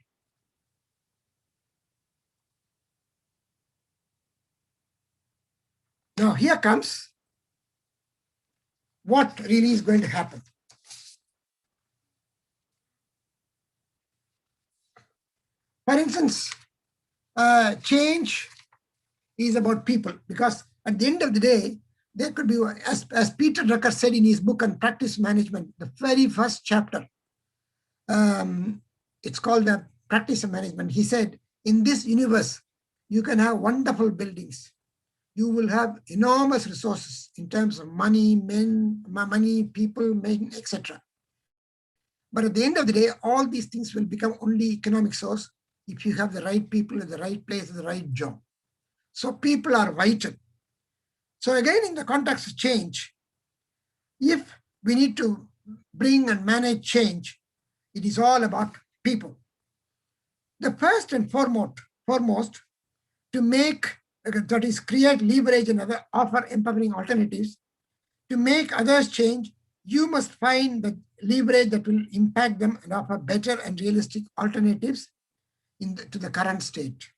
Now here comes what really is going to happen. For instance, change is about people, because at the end of the day, there could be, as Peter Drucker said in his book on practice management, the very first chapter, it's called the practice of management. He said, in this universe, you can have wonderful buildings. You will have enormous resources in terms of money, people, men, etc. But at the end of the day, all these things will become only economic source if you have the right people at the right place, at the right job. So people are vital. So again, in the context of change, if we need to bring and manage change, it is all about people. The first and foremost to make, that is create leverage and offer empowering alternatives. To make others change, you must find the leverage that will impact them and offer better and realistic alternatives to the current state.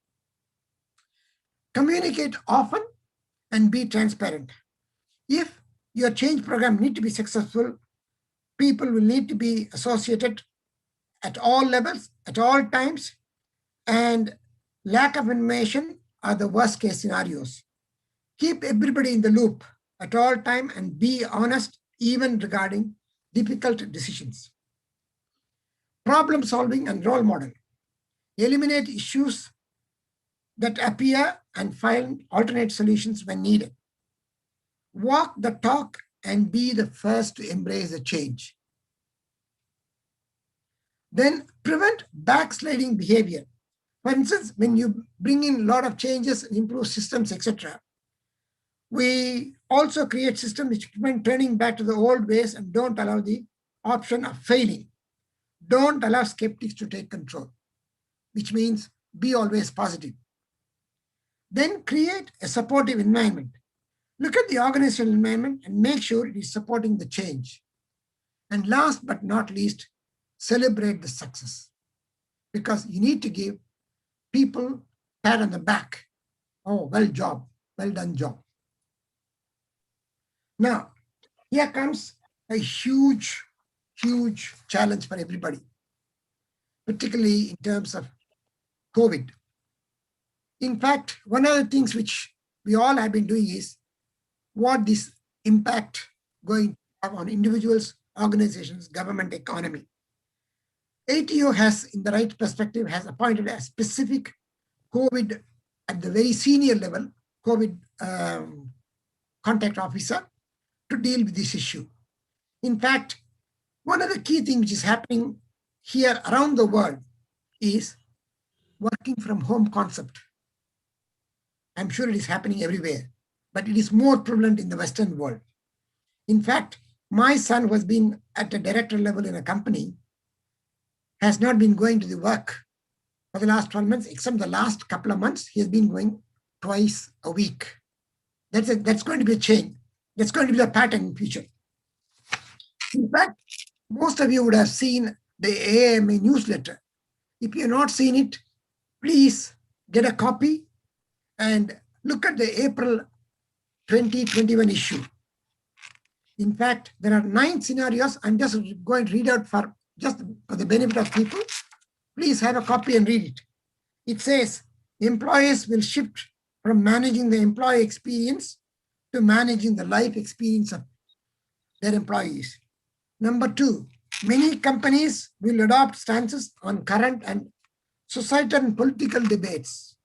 Communicate often and be transparent. If your change program need to be successful, people will need to be associated at all levels, at all times, and lack of information are the worst case scenarios. Keep everybody in the loop at all time and be honest even regarding difficult decisions. Problem solving and role model. Eliminate issues that appear and find alternate solutions when needed. Walk the talk and be the first to embrace the change. Then prevent backsliding behavior. For instance, when you bring in a lot of changes and improve systems, etc., we also create systems which prevent turning back to the old ways and don't allow the option of failing. Don't allow skeptics to take control, which means be always positive. Then create a supportive environment. Look at the organizational environment and make sure it is supporting the change. And last but not least, celebrate the success, because you need to give people pat on the back. Oh, well done job. Now, here comes a huge challenge for everybody, particularly in terms of COVID. In fact, one of the things which we all have been doing is what this impact going to have on individuals, organizations, government, economy. ATO has, in the right perspective, has appointed a specific COVID at the very senior level, COVID contact officer to deal with this issue. In fact, one of the key things which is happening here around the world is working from home concept. I'm sure it is happening everywhere, but it is more prevalent in the Western world. In fact, my son, who has been at a director level in a company, has not been going to the work for the last 12 months, except the last couple of months, he has been going twice a week. That's going to be a change. That's going to be the pattern in future. In fact, most of you would have seen the AMA newsletter. If you have not seen it, please get a copy and look at the April 2021 issue. In fact, there are 9 scenarios. I'm just going to read out for the benefit of people. Please have a copy and read it. It says, employers will shift from managing the employee experience to managing the life experience of their employees. Number 2, many companies will adopt stances on current and societal and political debates.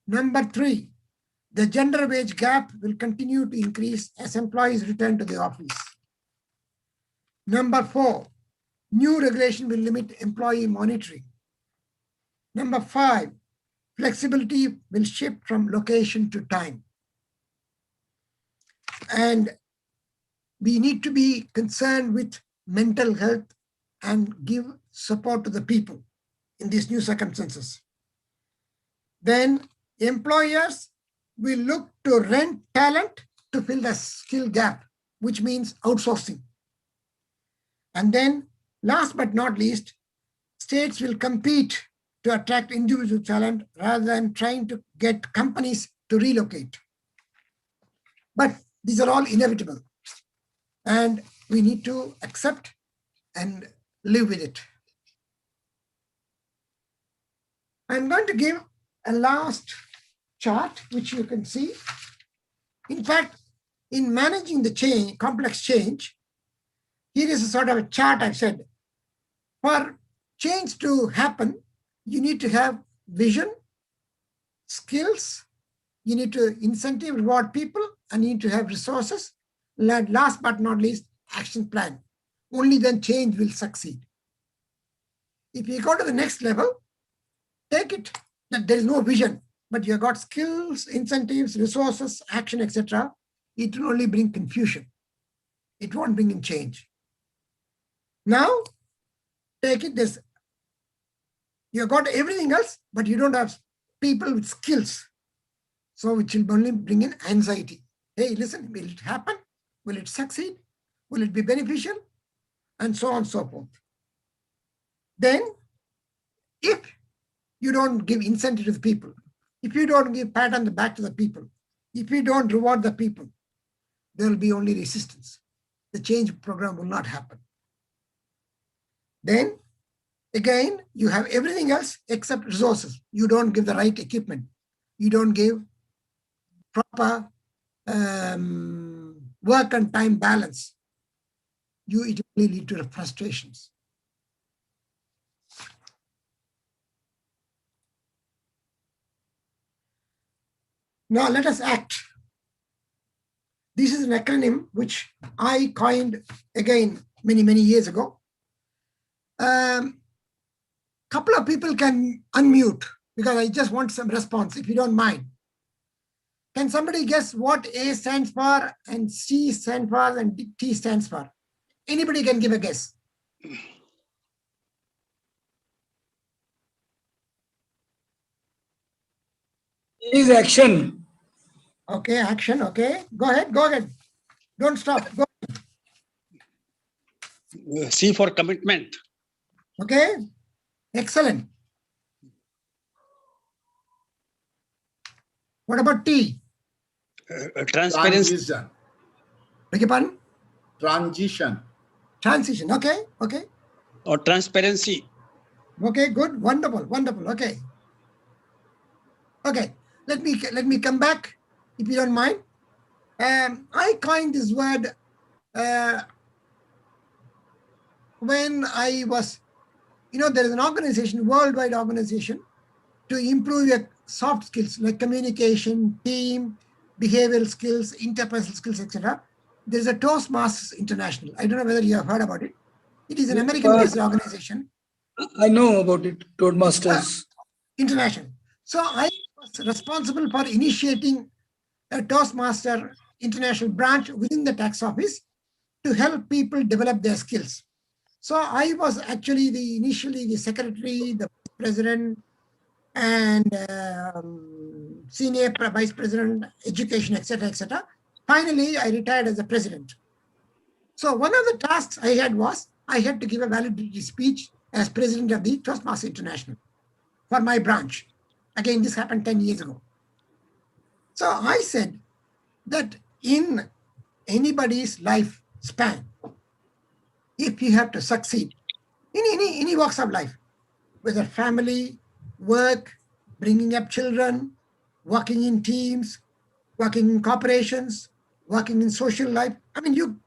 Number 3, the gender wage gap will continue to increase as employees return to the office. Number 4, new regulation will limit employee monitoring. Number 5, flexibility will shift from location to time. And we need to be concerned with mental health and give support to the people in these new circumstances. Then employers will look to rent talent to fill the skill gap, which means outsourcing. And then last but not least, states will compete to attract individual talent rather than trying to get companies to relocate. But these are all inevitable, and we need to accept and live with it. I'm going to give a last chart, which you can see. In fact, in managing the change, complex change, here is a sort of a chart I've said. For change to happen, you need to have vision, skills, you need to incentive, reward people, and you need to have resources. Last but not least, action plan. Only then change will succeed. If you go to the next level, take it that there is no vision, but you have got skills, incentives, resources, action, etc. It will only bring confusion. It won't bring in change. Now, take it this. You have got everything else, but you don't have people with skills. So which will only bring in anxiety. Hey, listen, will it happen? Will it succeed? Will it be beneficial? And so on and so forth. Then, if you don't give incentive to the people, if you don't give pat on the back to the people, if you don't reward the people, there will be only resistance. The change program will not happen. Then, again, you have everything else except resources. You don't give the right equipment. You don't give proper work and time balance. It will lead to frustrations. Now let us act. This is an acronym which I coined again many, many years ago. Couple of people can unmute because I just want some response, if you don't mind. Can somebody guess what A stands for and C stands for and T stands for? Anybody can give a guess. Is action. Okay, action. Okay, go ahead. Go ahead. Don't stop. Go. C for commitment. Okay, excellent. What about T? Transparency. Transition. Beg your pardon? Transition. Transition. Okay, okay. Or transparency. Okay, good. Wonderful, wonderful. Okay. Okay, let me come back, if you don't mind. I coined this word when I was, there is an organization, worldwide organization, to improve your soft skills like communication, team, behavioral skills, interpersonal skills, etc. There is a Toastmasters International. I don't know whether you have heard about it. It is an American-based organization. I know about it, Toastmasters. International. So I was responsible for initiating a Toastmaster International branch within the tax office to help people develop their skills. So I was actually initially the secretary, the president, and senior vice president, education, etc., etc. Finally, I retired as a president. So one of the tasks I had was I had to give a valedictory speech as president of the Toastmasters International for my branch. Again, this happened 10 years ago. So I said that in anybody's life span, if you have to succeed in any walks of life, whether family, work, bringing up children, working in teams, working in corporations, working in social life, you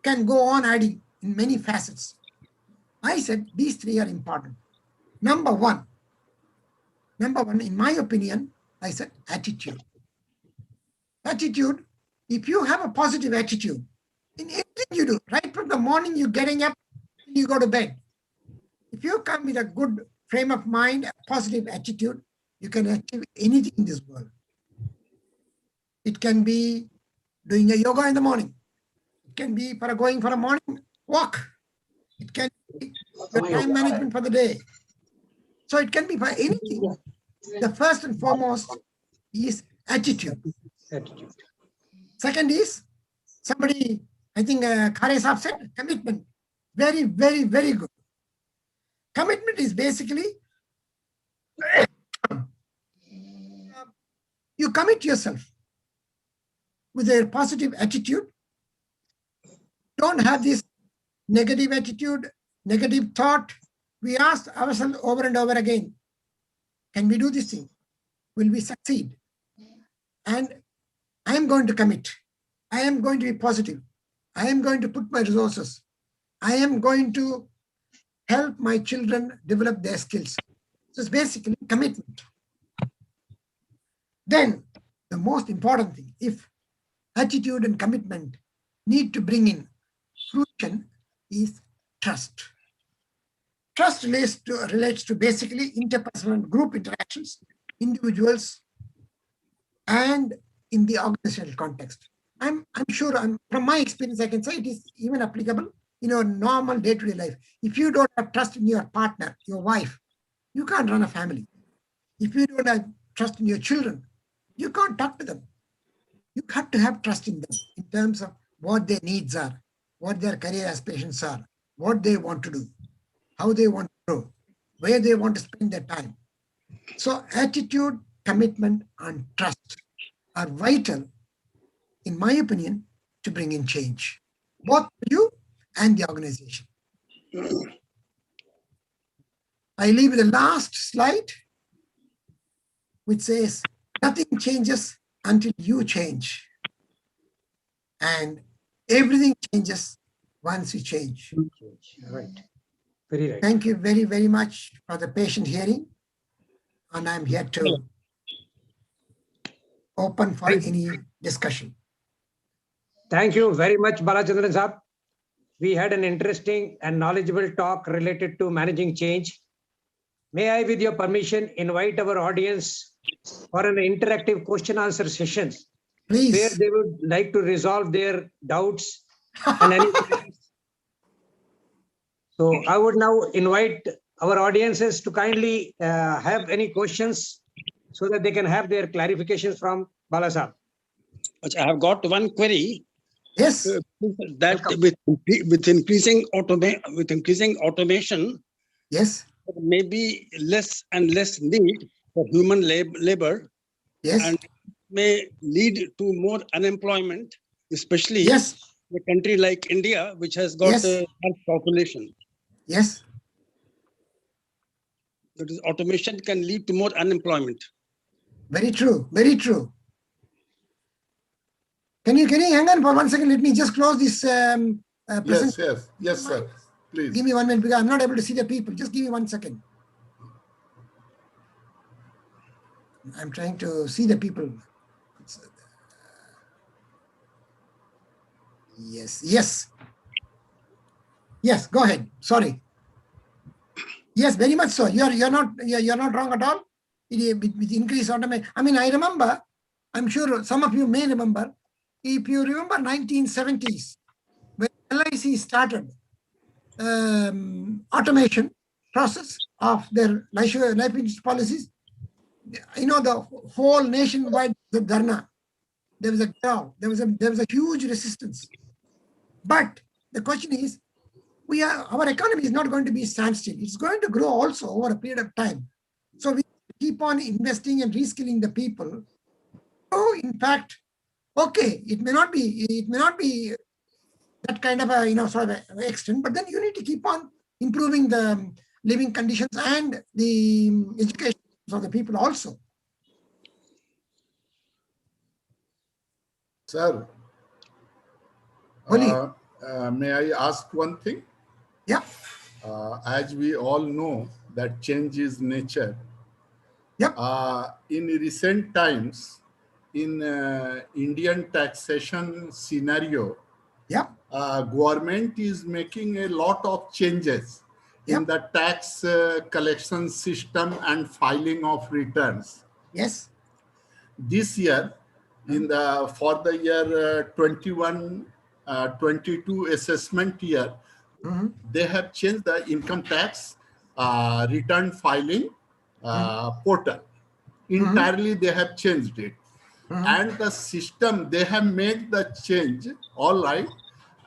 can go on adding in many facets. I said these three are important. Number one, in my opinion, I said attitude. Attitude, if you have a positive attitude in everything you do, right from the morning you're getting up, you go to bed. If you come with a good frame of mind, a positive attitude, you can achieve anything in this world. It can be doing a yoga in the morning. It can be for going for a morning walk. It can be your time management for the day. So it can be for anything. The first and foremost is attitude. Attitude. Second is somebody, I think Khare Saab said, commitment. Very, very, very good. Commitment is basically you commit yourself with a positive attitude. Don't have this negative attitude, negative thought. We ask ourselves over and over again, can we do this thing? Will we succeed? And I am going to commit. I am going to be positive. I am going to put my resources. I am going to help my children develop their skills. So it's basically commitment. Then the most important thing, if attitude and commitment need to bring in fruition, is trust. Trust relates to basically interpersonal and group interactions, individuals, and in the organizational context. I'm sure from my experience, I can say it is even applicable in your normal day-to-day life. If you don't have trust in your partner, your wife, you can't run a family. If you don't have trust in your children, you can't talk to them. You have to have trust in them in terms of what their needs are, what their career aspirations are, what they want to do, how they want to grow, where they want to spend their time. So attitude, commitment, and trust are vital, in my opinion, to bring in change, both you and the organization. I leave the last slide, which says, nothing changes until you change. And everything changes once you change. Right. Very right. Thank you very, very much for the patient hearing. And I'm here to open for any discussion. Thank you very much, Balachandran Saab. We had an interesting and knowledgeable talk related to managing change. May I, with your permission, invite our audience for an interactive question answer sessions where Please. they would like to resolve their doubts and any. So I would now invite our audiences to kindly have any questions so that they can have their clarifications from Bala Saab. I have got one query. Yes. That with increasing automation, Yes. there may be less and less need for human labor, Yes. and may lead to more unemployment, especially Yes. in a country like India, which has got Yes. a large population. Yes. That is, automation can lead to more unemployment. Very true. Very true. Can you hang on for 1 second? Let me just close this presentation. Yes, sir. Please. Give me 1 minute because I'm not able to see the people. Just give me 1 second. I'm trying to see the people. Yes. Yes. Yes. Go ahead. Sorry. Yes, very much so. You're not wrong at all. With increased automation. I mean, I remember. I'm sure some of you may remember. If you remember 1970s, when LIC started automation process of their life insurance policies, you know, the whole nationwide the dharna. There was a crowd. There was a huge resistance. But the question is, our economy is not going to be standstill. It's going to grow also over a period of time. So we keep on investing and reskilling the people. So in fact, okay, it may not be that kind of a sort of extent, but then you need to keep on improving the living conditions and the education of the people also. Sir, may I ask one thing? Yeah. As we all know that change is nature. Yep. In recent times, in Indian taxation scenario, Yep. Government is making a lot of changes in the tax collection system and filing of returns. Yes. This year, for the year 21 22 assessment year, they have changed the income tax return filing portal. Entirely, they have changed it. And the system, they have made the change, all right.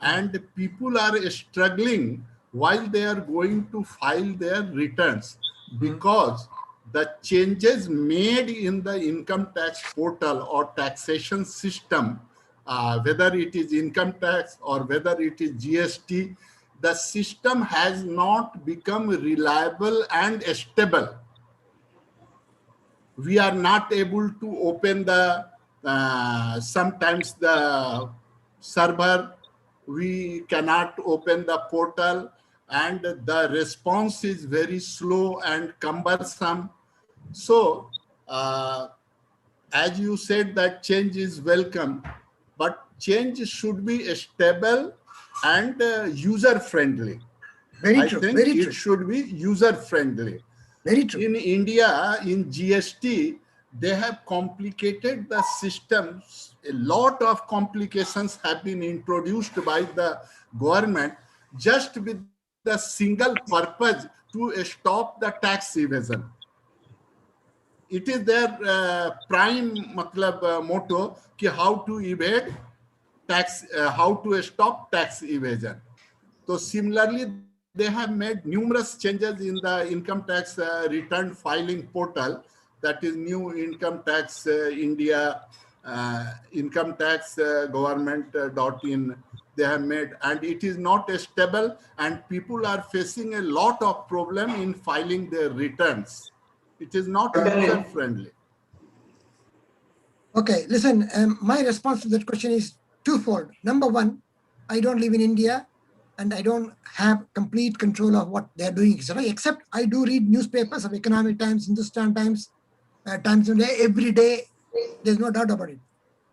And people are struggling while they are going to file their returns because the changes made in the income tax portal or taxation system, whether it is income tax or whether it is GST, the system has not become reliable and stable. We are not able to open the, sometimes the server, we cannot open the portal, and the response is very slow and cumbersome. So, as you said, that change is welcome, but change should be stable and user-friendly. Very true. I think Very it true. should be user-friendly. Very true. In India, in GST, they have complicated the systems. A lot of complications have been introduced by the government just with the single purpose to stop the tax evasion. It is their prime motto ki how to evade tax, how to stop tax evasion. So similarly, they have made numerous changes in the income tax return filing portal. That is new income tax India, income tax government.in. They have made, and it is not stable, and people are facing a lot of problem in filing their returns. It is not user friendly. Okay, listen, my response to that question is twofold. Number one, I don't live in India and I don't have complete control of what they're doing, except I do read newspapers of Economic Times, Hindustan Times, Times of India every day. There's no doubt about it.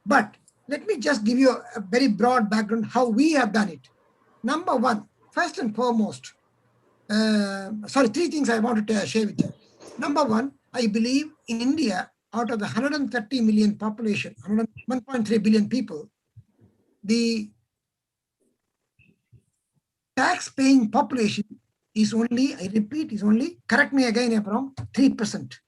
But let me just give you a very broad background how we have done it. Number one, first and foremost, three things I wanted to share with you. Number one, I believe in India, out of the 130 million population, 1.3 billion people, the tax-paying population is only, I repeat, is only, correct me again if I'm wrong, 3%.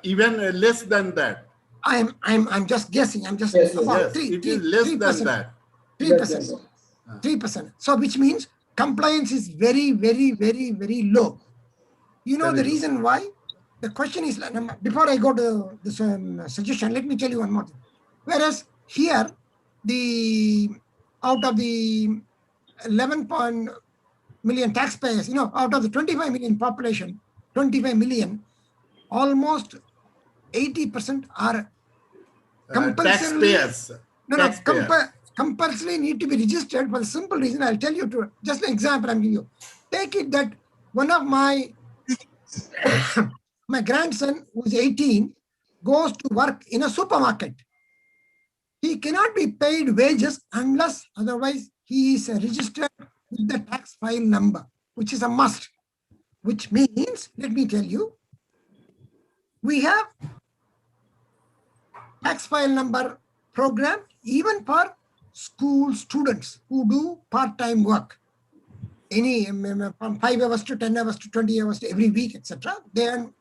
Even less than that. I'm just guessing. I'm just yes, about yes, it is less 3%, than that. 3%. 3%. So which means compliance is very, very, very, very low. You know the reason why? The question is, before I go to this suggestion, let me tell you one more thing. Whereas here, out of the 11 million taxpayers, out of the 25 million population, 25 million, almost 80% are compulsorily, taxpayers. compulsorily need to be registered for the simple reason. I'll tell you just an example I'm giving you. Take it that one of my grandson, who's 18, goes to work in a supermarket. He cannot be paid wages unless otherwise he is registered with the tax file number, which is a must. Which means, let me tell you, we have tax file number program even for school students who do part-time work. Any from 5 hours to 10 hours to 20 hours to every week, etc. They earn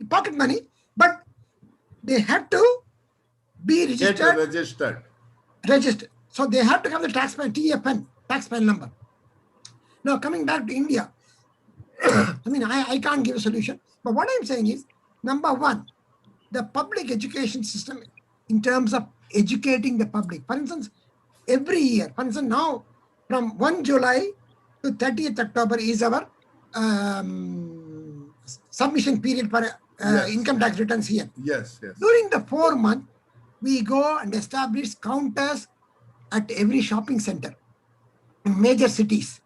pocket money, but they have to be registered. So they have to have the tax file TFN, tax file number. Now coming back to India, I can't give a solution, but what I'm saying is, number one, the public education system in terms of educating the public. For instance, every year, for instance, now from 1 July to 30th October is our submission period for income tax returns here. Yes. During the 4 months, we go and establish counters at every shopping center in major cities.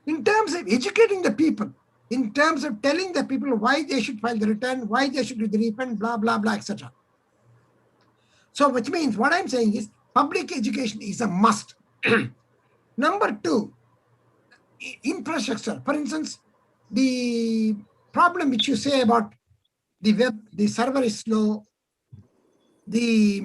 In terms of educating the people, in terms of telling the people why they should file the return, why they should do the refund, blah, blah, blah, etc. So which means what I'm saying is public education is a must. Number two, infrastructure. For instance, the problem which you say about the web, the server is slow, the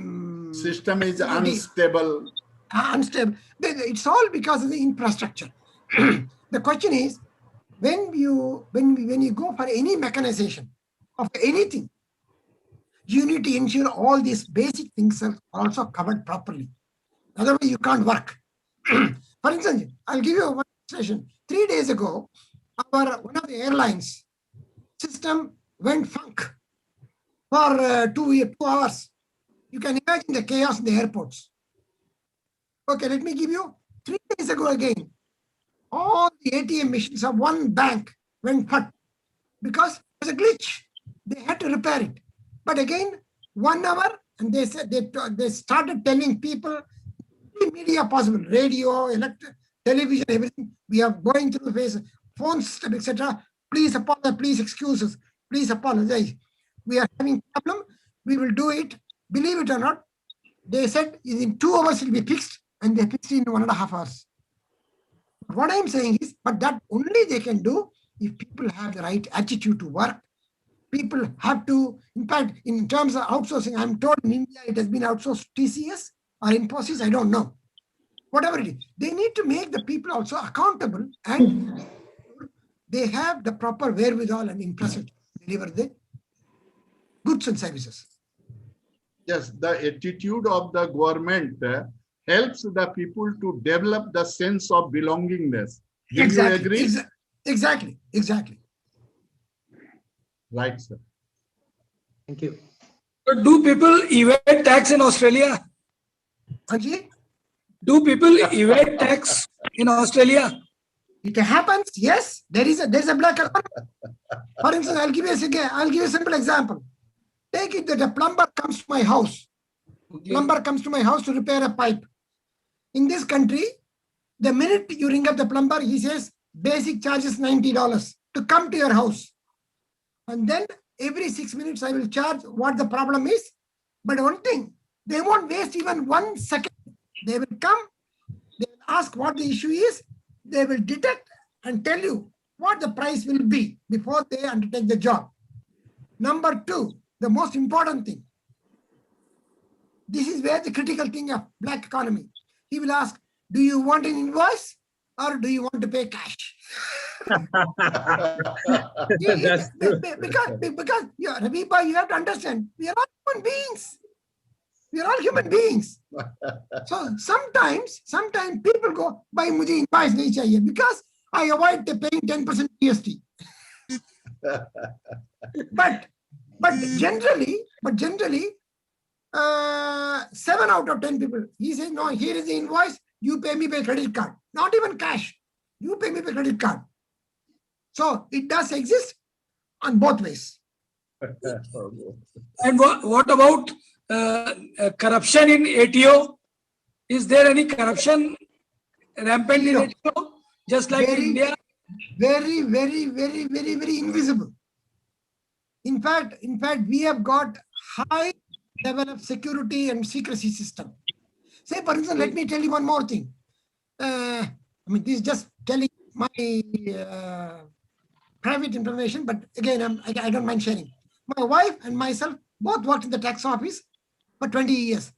system is unstable. unstable. It's all because of the infrastructure. The question is, when you go for any mechanization of anything, you need to ensure all these basic things are also covered properly. Otherwise, you can't work. For instance, I'll give you one illustration. 3 days ago, one of the airlines system went funk for 2 hours. You can imagine the chaos in the airports. Okay, let me give you 3 days ago again. All the ATM machines of one bank went funk because there's a glitch. They had to repair it. But again, 1 hour, and they said they started telling people, media possible, radio, television, everything. We are going through the phase, phone system, etc. Please apologize, please excuse us, please apologize. We are having problem. We will do it. Believe it or not, they said in 2 hours it will be fixed, and they fixed it in 1.5 hours. What I'm saying is, but that only they can do if people have the right attitude to work. People have to, in fact, in terms of outsourcing, I'm told in India it has been outsourced to TCS or Infosys, I don't know. Whatever it is, they need to make the people also accountable, and they have the proper wherewithal and infrastructure to deliver the goods and services. Yes, the attitude of the government helps the people to develop the sense of belongingness. Do you agree? Exactly. Right, sir. Thank you. But do people evade tax in Australia? Anji, Do people evade tax in Australia? it happens, yes. There's a black economy. For instance, I'll give you a simple example. Take it that a plumber comes to my house. Plumber comes to my house to repair a pipe. In this country, the minute you ring up the plumber, he says basic charge is $90 to come to your house. And then every 6 minutes I will charge what the problem is. But one thing, they won't waste even 1 second. They will come, they will ask what the issue is, they will detect and tell you what the price will be before they undertake the job. Number 2, the most important thing. This is where the critical thing of black economy. He will ask, do you want an invoice or do you want to pay cash? Because Raviba, you have to understand, we are all human beings. We are all human beings. So sometimes people go, buy mujhe invoice nahi chahiye, because I avoid paying 10% GST. But generally, 7 out of 10 people, he says, no, here is the invoice, you pay me by credit card. Not even cash. You pay me by credit card. So it does exist on both ways. And what about corruption in ATO? Is there any corruption rampant in ATO? Just like in India? Very invisible. In fact, we have got high level of security and secrecy system. Say, for instance, let me tell you one more thing. I mean, this is just telling my private information, but again, I don't mind sharing. My wife and myself both worked in the tax office for 20 years.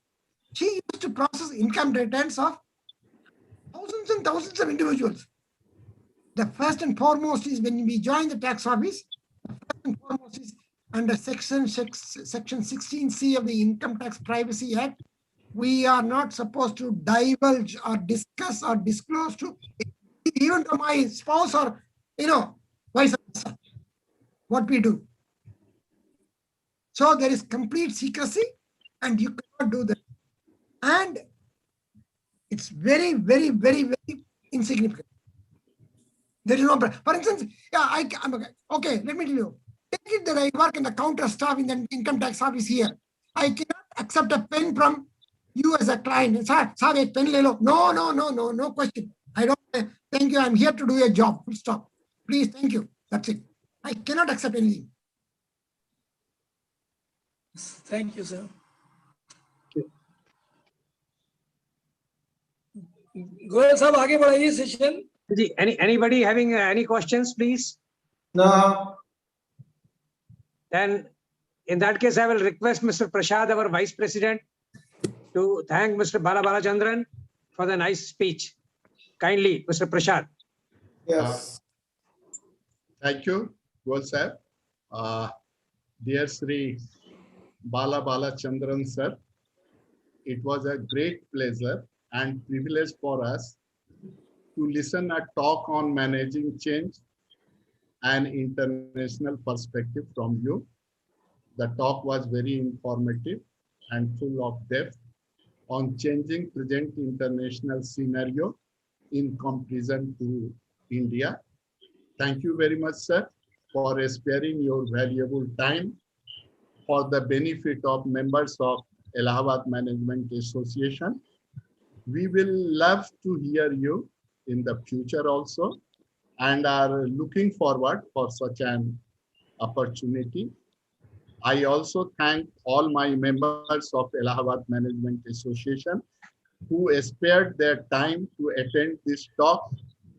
She used to process income returns of thousands and thousands of individuals. The first and foremost is when we join the tax office, the first and foremost is under Section 16C of the Income Tax Privacy Act. We are not supposed to divulge or discuss or disclose to even to my spouse or, vice versa, what we do. So there is complete secrecy and you cannot do that. And it's very insignificant. There is no, for instance, okay, let me tell you. Take it that I work in the counter staff in the income tax office here. I cannot accept a pen from you as a client. Sir, a pen le lo. No question. I don't, thank you. I'm here to do a job. Full stop. Please, thank you. That's it. I cannot accept anything. Thank you, sir. Goyal sahab, आगे बढ़ाइए session. Anybody having any questions, please? No. Then, in that case, I will request Mr. Prashad, our Vice President, to thank Mr. Balachandran for the nice speech. Kindly, Mr. Prashad. Yes. Thank you, Gol sir. Dear Sri Bala Chandran sir, it was a great pleasure and privilege for us to listen a talk on managing change and international perspective from you. The talk was very informative and full of depth on changing present international scenario in comparison to India. Thank you very much, sir, for sparing your valuable time for the benefit of members of Allahabad Management Association. We will love to hear you in the future also and are looking forward for such an opportunity. I also thank all my members of Allahabad Management Association who spared their time to attend this talk.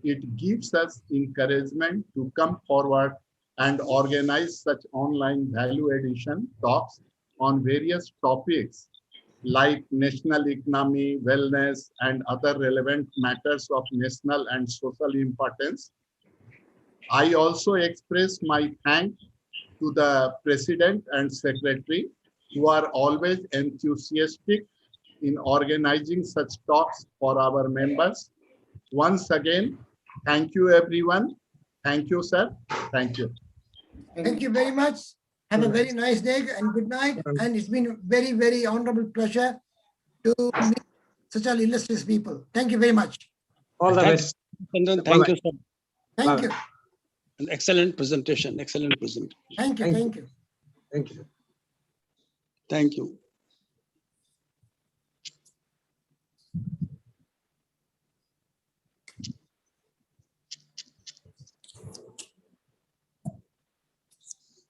It gives us encouragement to come forward and organize such online value addition talks on various topics like national economy, wellness, and other relevant matters of national and social importance. I also express my thanks to the President and Secretary who are always enthusiastic in organizing such talks for our members. Once again, thank you everyone. Thank you, sir. Thank you. Thank you very much. Have a very nice day and good night. And it's been a very, very honorable pleasure to meet such an illustrious people. Thank you very much. All the Thank best. Chandan, thank you, sir. Thank you. An excellent presentation. Excellent presentation. Thank you. Thank Thank you. Thank you. Thank you.